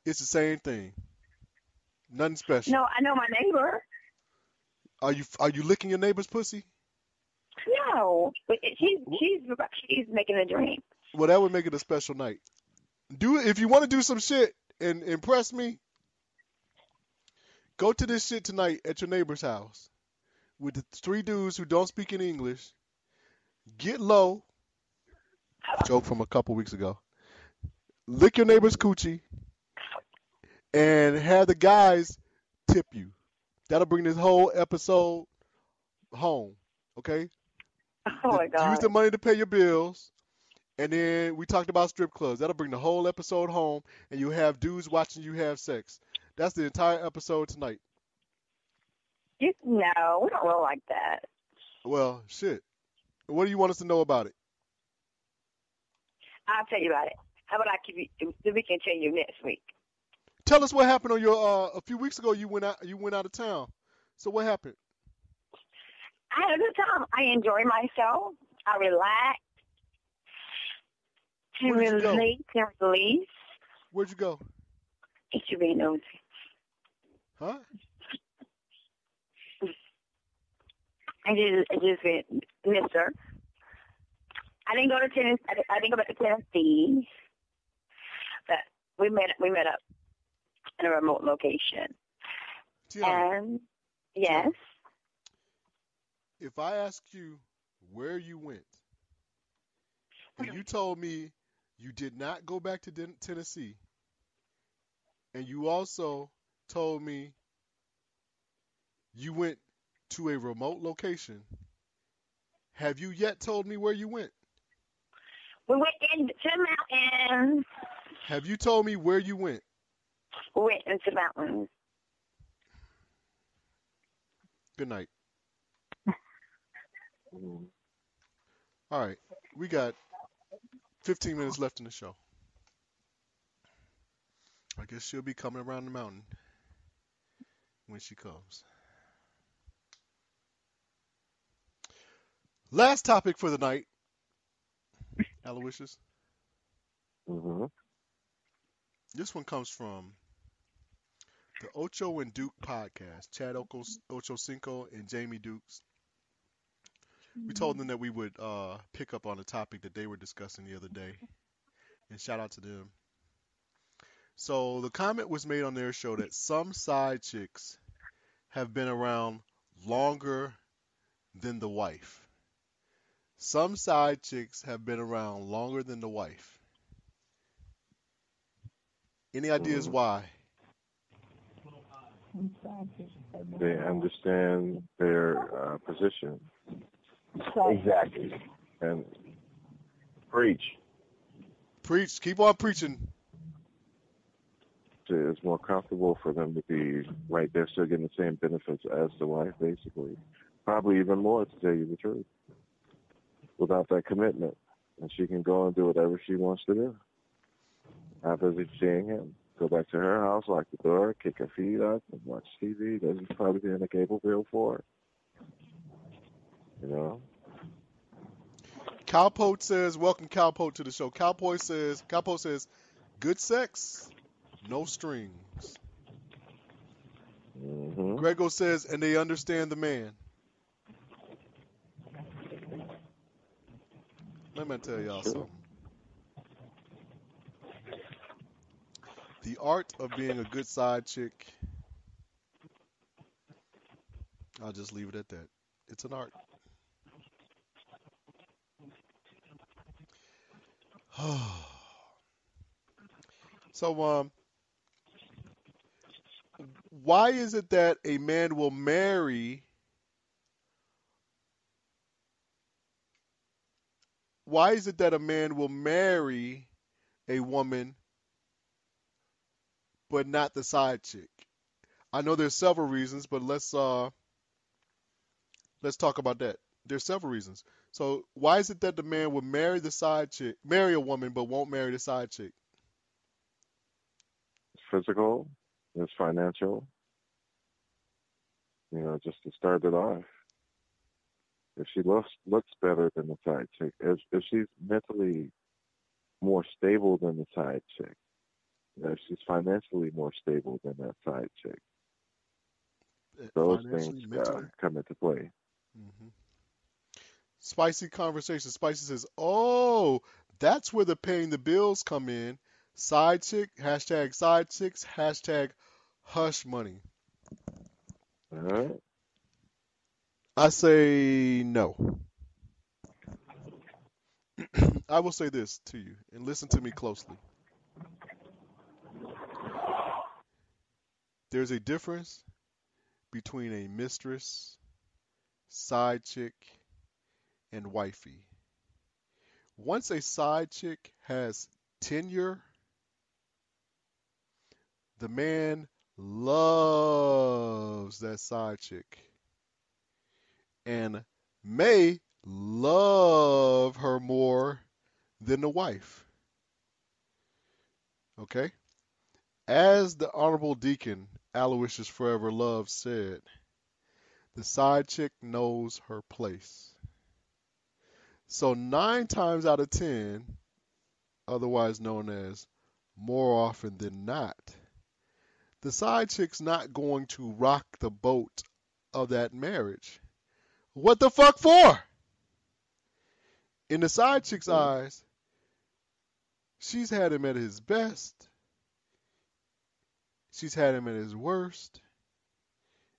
it's the same thing. Nothing special. No, I know my neighbor. Are you licking your neighbor's pussy? No, but she's making a drink. Well, that would make it a special night. If you want to do some shit and impress me, go to this shit tonight at your neighbor's house with the three dudes who don't speak any English. Get low. Joke from a couple weeks ago. Lick your neighbor's coochie and have the guys tip you. That'll bring this whole episode home. Okay? Oh my God. Use the money to pay your bills. And then we talked about strip clubs. That'll bring the whole episode home, and you have dudes watching you have sex. That's the entire episode tonight. No, we don't roll like that. Well, shit. What do you want us to know about it? I'll tell you about it. How about we can tell you next week? Tell us what happened on your a few weeks ago. You went out of town. So what happened? I had a good time. I enjoyed myself. I relaxed. Release. Where'd you go? It should be nosy. Huh? I just went, mister. I didn't go to Tennessee. I didn't go back to Tennessee. But we met up in a remote location. Tiana. And yes. If I ask you where you went, and you told me you did not go back to Tennessee, and you also told me you went to a remote location, have you yet told me where you went? We went into mountains. Have you told me where you went? We went into mountains. Good night. All right, we got 15 minutes left in the show. I guess she'll be coming around the mountain when she comes. Last topic for the night. Aloysius. Mm-hmm. This one comes from the Ocho and Duke podcast. Chad Ocho Cinco and Jamie Dukes. We told them that we would pick up on a topic that they were discussing the other day. And shout out to them. So the comment was made on their show that some side chicks have been around longer than the wife. Some side chicks have been around longer than the wife. Any ideas why? They understand their position. Exactly. And preach. Preach. Keep on preaching. It's more comfortable for them to be right there, still getting the same benefits as the wife, basically. Probably even more, to tell you the truth. Without that commitment. And she can go and do whatever she wants to do. After seeing him. Go back to her house, lock the door, kick her feet up, and watch TV. Doesn't probably be in a cable bill for it. You know? Cowpote says, welcome Cowpote to the show. Cowpote says, good sex, no strings. Mm-hmm. Grego says, and they understand the man. Let me tell y'all something. The art of being a good side chick, I'll just leave it at that. It's an art. So, why is it that a man will marry? Why is it that a man will marry a woman but not the side chick? I know there's several reasons, but let's talk about that. There's several reasons. So why is it that the man will marry the side chick, marry a woman, but won't marry the side chick? It's physical. It's financial. You know, just to start it off. If she looks better than the side chick, if she's mentally more stable than the side chick, if she's financially more stable than that side chick, those things come into play. Mm-hmm. Spicy conversation. Spicy says, oh, that's where the paying the bills come in. Side chick, hashtag side chicks, hashtag hush money. I say no. I will say this to you, and listen to me closely. There's a difference between a mistress, side chick, and wifey. Once a side chick has tenure, the man loves that side chick and may love her more than the wife. Okay? As the Honorable Deacon Aloysius Forever Love said, the side chick knows her place. So 9 times out of 10, otherwise known as more often than not, the side chick's not going to rock the boat of that marriage. What the fuck for? In the side chick's eyes, she's had him at his best, she's had him at his worst,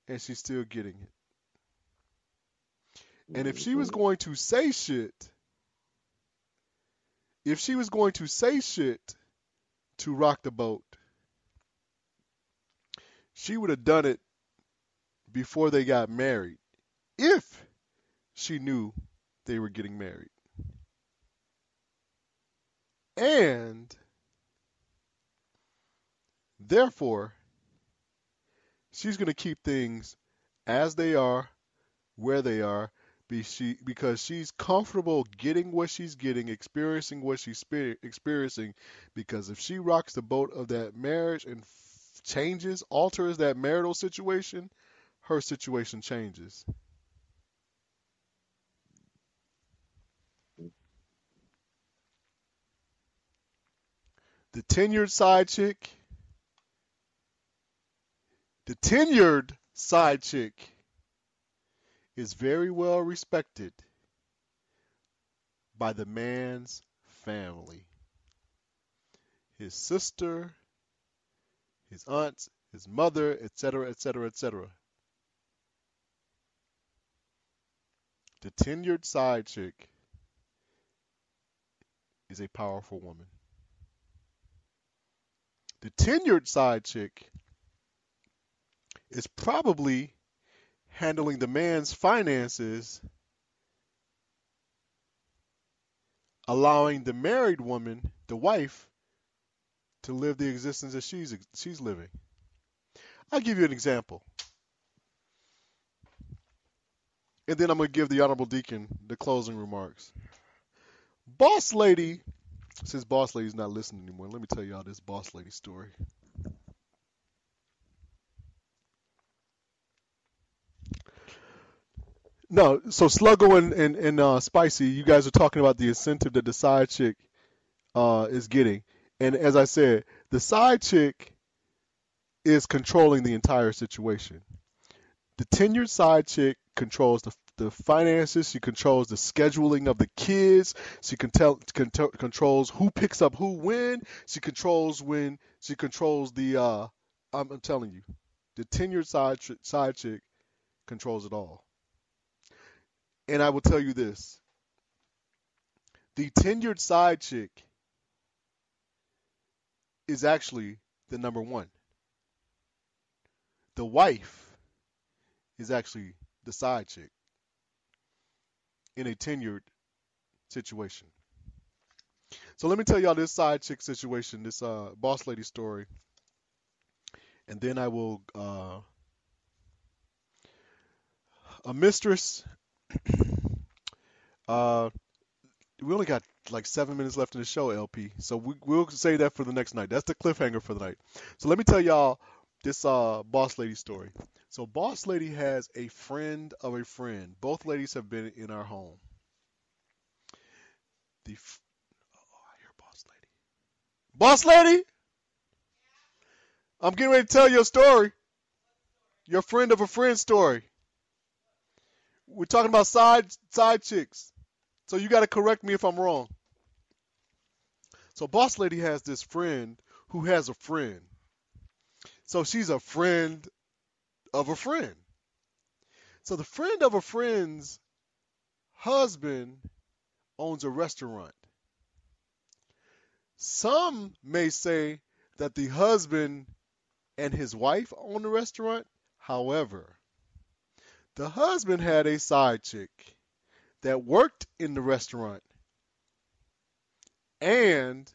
and she's still getting it. And if she was going to say shit, to rock the boat, she would have done it before they got married, if she knew they were getting married. And therefore, she's going to keep things as they are, where they are, because she's comfortable getting what she's getting, experiencing what she's experiencing. Because if she rocks the boat of that marriage and alters that marital situation, her situation changes. The tenured side chick is very well respected by the man's family. His sister, his aunts, his mother, etc., etc., etc. The tenured side chick is a powerful woman. The tenured side chick is probably handling the man's finances, allowing the married woman, the wife, to live the existence that she's living. I'll give you an example. And then I'm going to give the Honorable Deacon the closing remarks. Boss Lady, since Boss Lady's not listening anymore, let me tell y'all this Boss Lady story. No, so Sluggo and Spicy, you guys are talking about the incentive that the side chick is getting. And as I said, the side chick is controlling the entire situation. The tenured side chick controls the finances. She controls the scheduling of the kids. She controls who picks up who when. She controls the. I'm telling you, the tenured side chick controls it all. And I will tell you this: the tenured side chick is actually the number one. The wife is actually the side chick in a tenured situation. So let me tell y'all this side chick situation, this boss lady story, and then I will a mistress. We only got like 7 minutes left in the show, LP. So we'll say that for the next night. That's the cliffhanger for the night. So let me tell y'all this boss lady story. So boss lady has a friend of a friend. Both ladies have been in our home. I hear boss lady. Boss lady, I'm getting ready to tell your story. Your friend of a friend story. We're talking about side chicks. So you got to correct me if I'm wrong. So boss lady has this friend who has a friend. So she's a friend of a friend. So the friend of a friend's husband owns a restaurant. Some may say that the husband and his wife own the restaurant. However, the husband had a side chick that worked in the restaurant. And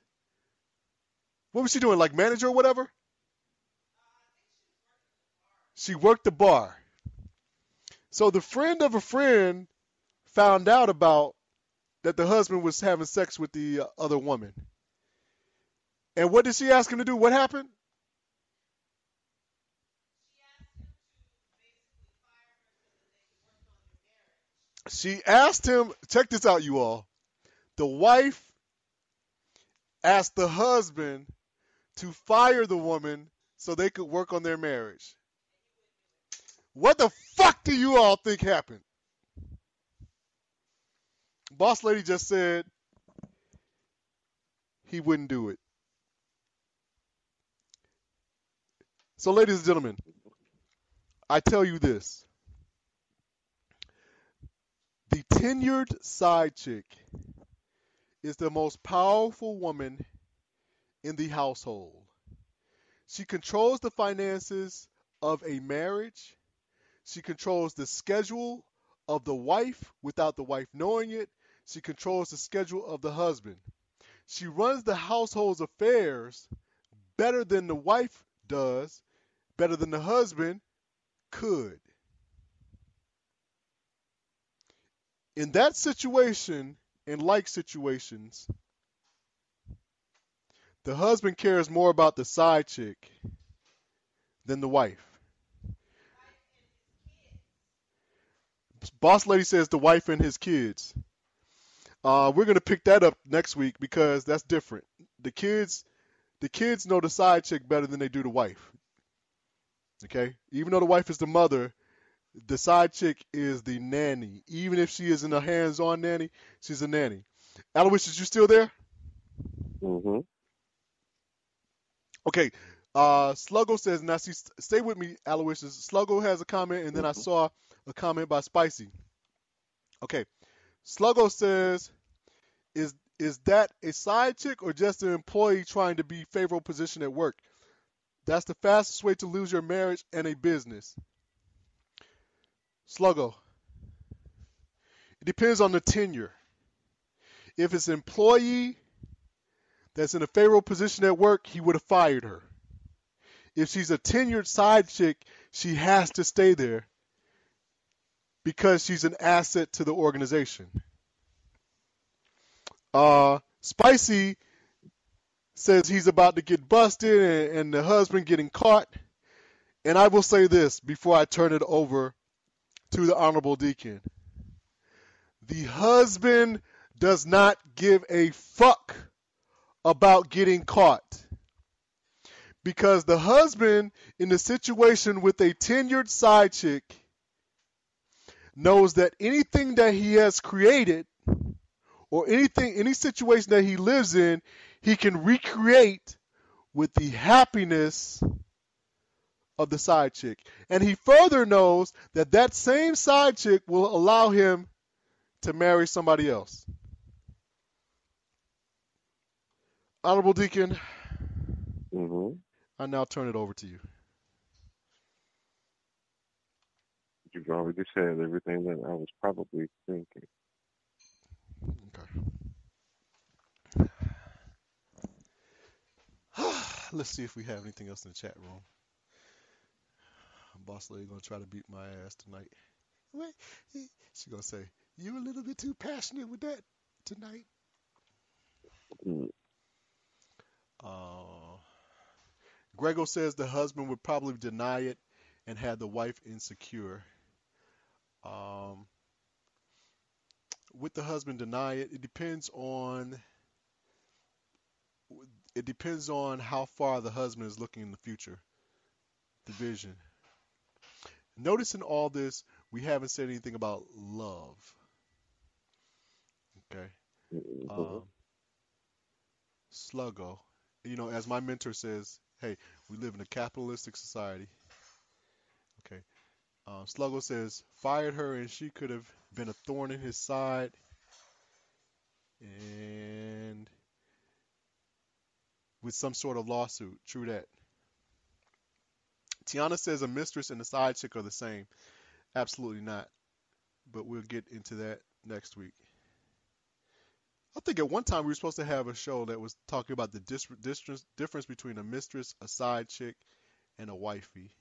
what was she doing, like manager or whatever? She worked the bar. So the friend of a friend found out about that the husband was having sex with the other woman. And what did she ask him to do? What happened? She asked him, check this out, you all. The wife asked the husband to fire the woman so they could work on their marriage. What the fuck do you all think happened? Boss lady just said he wouldn't do it. So, ladies and gentlemen, I tell you this. The tenured side chick is the most powerful woman in the household. She controls the finances of a marriage. She controls the schedule of the wife without the wife knowing it. She controls the schedule of the husband. She runs the household's affairs better than the wife does, better than the husband could. In that situation, in like situations, the husband cares more about the side chick than the wife. Boss Lady says the wife and his kids. We're going to pick that up next week because that's different. The kids know the side chick better than they do the wife. Okay? Even though the wife is the mother, the side chick is the nanny. Even if she isn't a hands-on nanny, she's a nanny. Aloysius, you still there? Mm-hmm. Okay. Sluggo says, now see, stay with me, Aloysius. Sluggo has a comment, and then I saw a comment by Spicy. Okay. Sluggo says, is that a side chick or just an employee trying to be favorable position at work? That's the fastest way to lose your marriage and a business. Sluggo. It depends on the tenure. If it's an employee that's in a favorable position at work, he would have fired her. If she's a tenured side chick, she has to stay there because she's an asset to the organization. Spicy says he's about to get busted and the husband getting caught. And I will say this before I turn it over to the Honorable Deacon. The husband does not give a fuck about getting caught. Because the husband in the situation with a tenured side chick knows that anything that he has created or any situation that he lives in, he can recreate with the happiness of the side chick. And he further knows that that same side chick will allow him to marry somebody else. Honorable Deacon, I now turn it over to you. You've already said everything that I was probably thinking. Okay. Let's see if we have anything else in the chat room. Boss Lady gonna try to beat my ass tonight. Wait, she's gonna say, "You're a little bit too passionate with that tonight." Grego says the husband would probably deny it and have the wife insecure. With the husband deny it, it depends on how far the husband is looking in the future, the vision. Notice in all this, we haven't said anything about love. Okay. Sluggo. As my mentor says, hey, we live in a capitalistic society. Okay. Sluggo says, fired her and she could have been a thorn in his side. And with some sort of lawsuit. True that. Tiana says a mistress and a side chick are the same. Absolutely not. But we'll get into that next week. I think at one time we were supposed to have a show that was talking about the difference between a mistress, a side chick, and a wifey.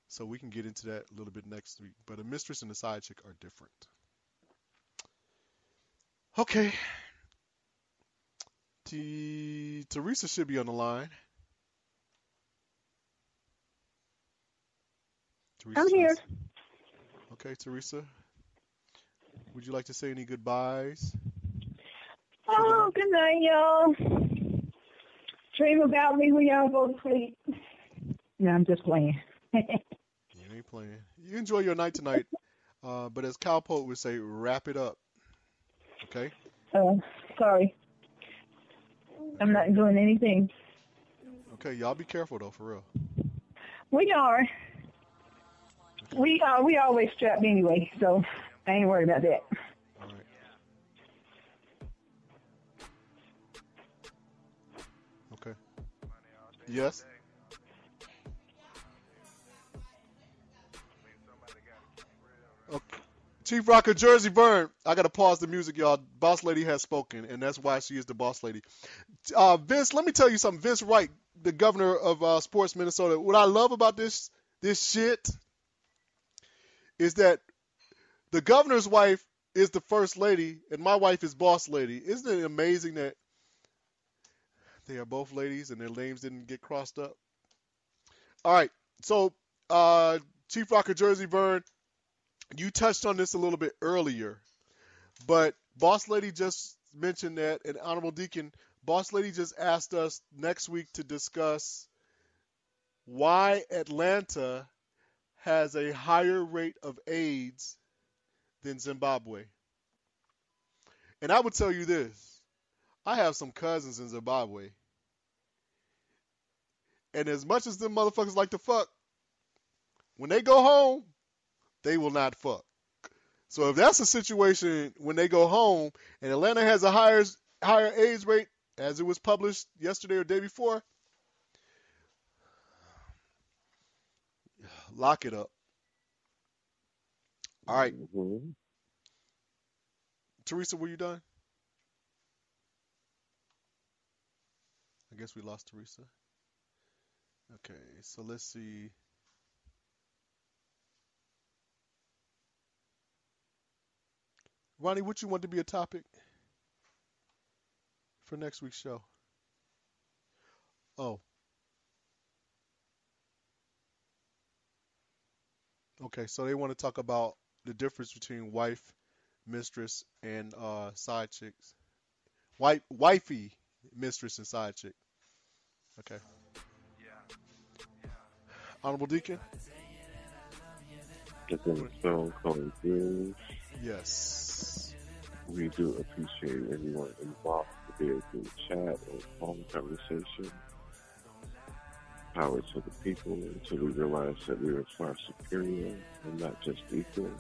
So we can get into that a little bit next week. But a mistress and a side chick are different. Okay. Teresa should be on the line. I'm here. Okay, Teresa. Would you like to say any goodbyes? Oh, good night, y'all. Dream about me when y'all go to sleep. No, I'm just playing. You ain't playing. You enjoy your night tonight, but as Cowpoke would say, wrap it up. Okay? Sorry. I'm not doing anything. Okay, y'all be careful though, for real. We are. We always strapped anyway, so. I ain't worried about that. All right. Okay. Yes. Okay. Chief Rocker, Jersey Burn. I gotta pause the music, y'all. Boss Lady has spoken, and that's why she is the boss lady. Vince, let me tell you something. Vince Wright, the governor of Sports Minnesota. What I love about this shit is that the governor's wife is the first lady, and my wife is boss lady. Isn't it amazing that they are both ladies and their names didn't get crossed up? All right, so Chief Rocker, Jersey Burn, you touched on this a little bit earlier, but Boss Lady just mentioned that, and Honorable Deacon, Boss Lady just asked us next week to discuss why Atlanta has a higher rate of AIDS than Zimbabwe. And I would tell you this. I have some cousins in Zimbabwe. And as much as them motherfuckers like to fuck, when they go home, they will not fuck. So if that's a situation when they go home and Atlanta has a higher AIDS rate, as it was published yesterday or day before, lock it up. All right. Mm-hmm. Teresa, were you done? I guess we lost Teresa. Okay, so let's see. Ronnie, what you want to be a topic for next week's show? Oh. Okay, so they want to talk about the difference between wife, mistress, and side chicks. Wifey, mistress, and side chick. Okay. Honorable Deacon? It's in the film called Views. Yes. We do appreciate anyone involved to be able to chat or phone conversation. Power to the people until we realize that we are far superior and not just equal.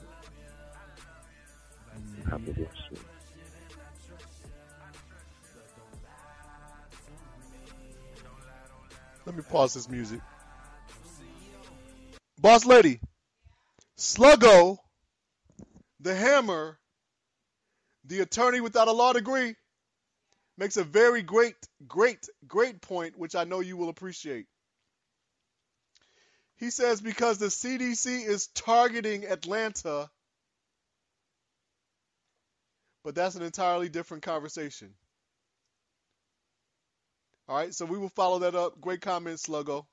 Have a blessed one. Let me pause this music. Boss Lady, Sluggo, the Hammer, the attorney without a law degree, makes a very great point, which I know you will appreciate. He says because the CDC is targeting Atlanta, but that's an entirely different conversation. All right, so we will follow that up. Great comment, Sluggo.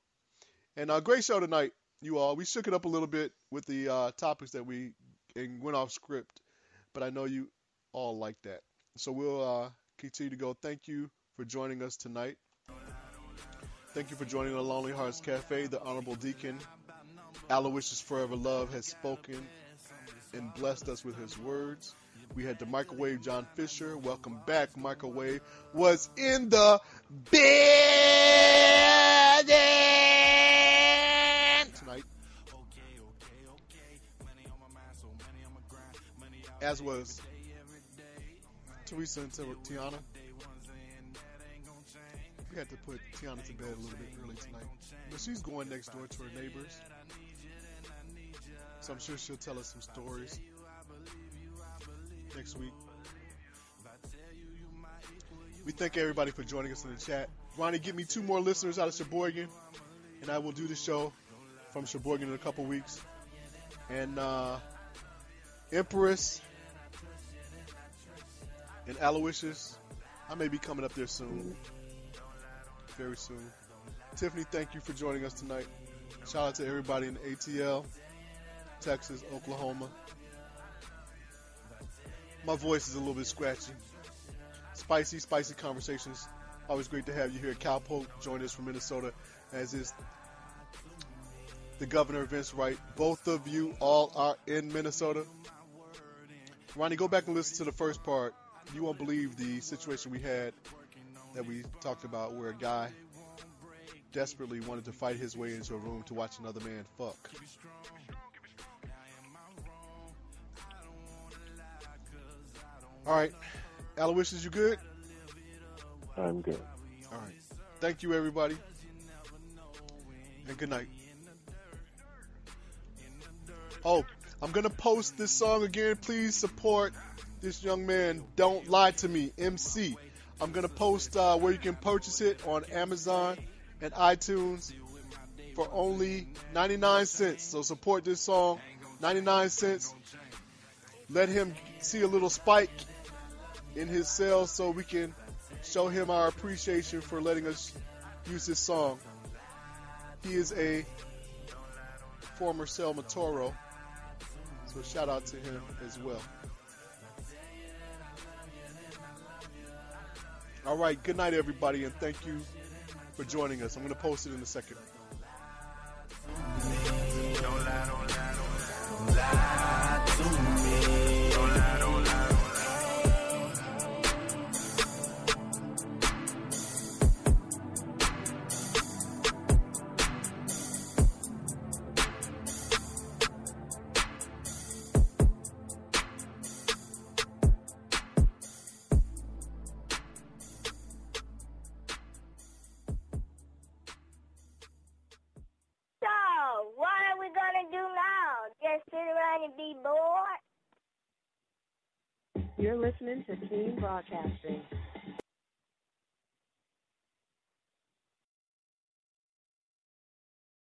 And great show tonight, you all. We shook it up a little bit with the topics that we went off script, but I know you all like that. So we'll continue to go. Thank you for joining us tonight. Thank you for joining the Lonely Hearts Cafe. The Honorable Deacon, Aloysius Forever Love, has spoken and blessed us with his words. We had the Microwave John Fisher. Welcome back. Microwave was in the building tonight. As was Teresa and Tiana. We had to put Tiana to bed a little bit early tonight. But she's going next door to her neighbors. So I'm sure she'll tell us some stories next week. We thank everybody for joining us in the chat. Ronnie, get me 2 more listeners out of Sheboygan, and I will do the show from Sheboygan in a couple weeks. And Empress and Aloysius, I may be coming up there soon. Very soon. Tiffany, thank you for joining us tonight. Shout out to everybody in ATL, Texas, Oklahoma. My voice is a little bit scratchy. Spicy conversations. Always great to have you here. Cal Pope joined us from Minnesota, as is the governor, Vince Wright. Both of you all are in Minnesota. Ronnie, go back and listen to the first part. You won't believe the situation we had that we talked about where a guy desperately wanted to fight his way into a room to watch another man fuck. All right. Aloysius, you good? I'm good. All right. Thank you, everybody. And good night. Oh, I'm going to post this song again. Please support this young man, Don't Lie to Me, MC. I'm going to post where you can purchase it on Amazon and iTunes for only 99 cents. So support this song, 99 cents. Let him see a little spike in his sales so we can show him our appreciation for letting us use this song. He is a former Selma Toro, so shout out to him as well. All right, good night, everybody, and thank you for joining us. I'm going to post it in a second. Don't lie, don't lie, don't lie to me. Don't lie, don't lie. So, what are we gonna do now? Just sit around and be bored? You're listening to Team Broadcasting.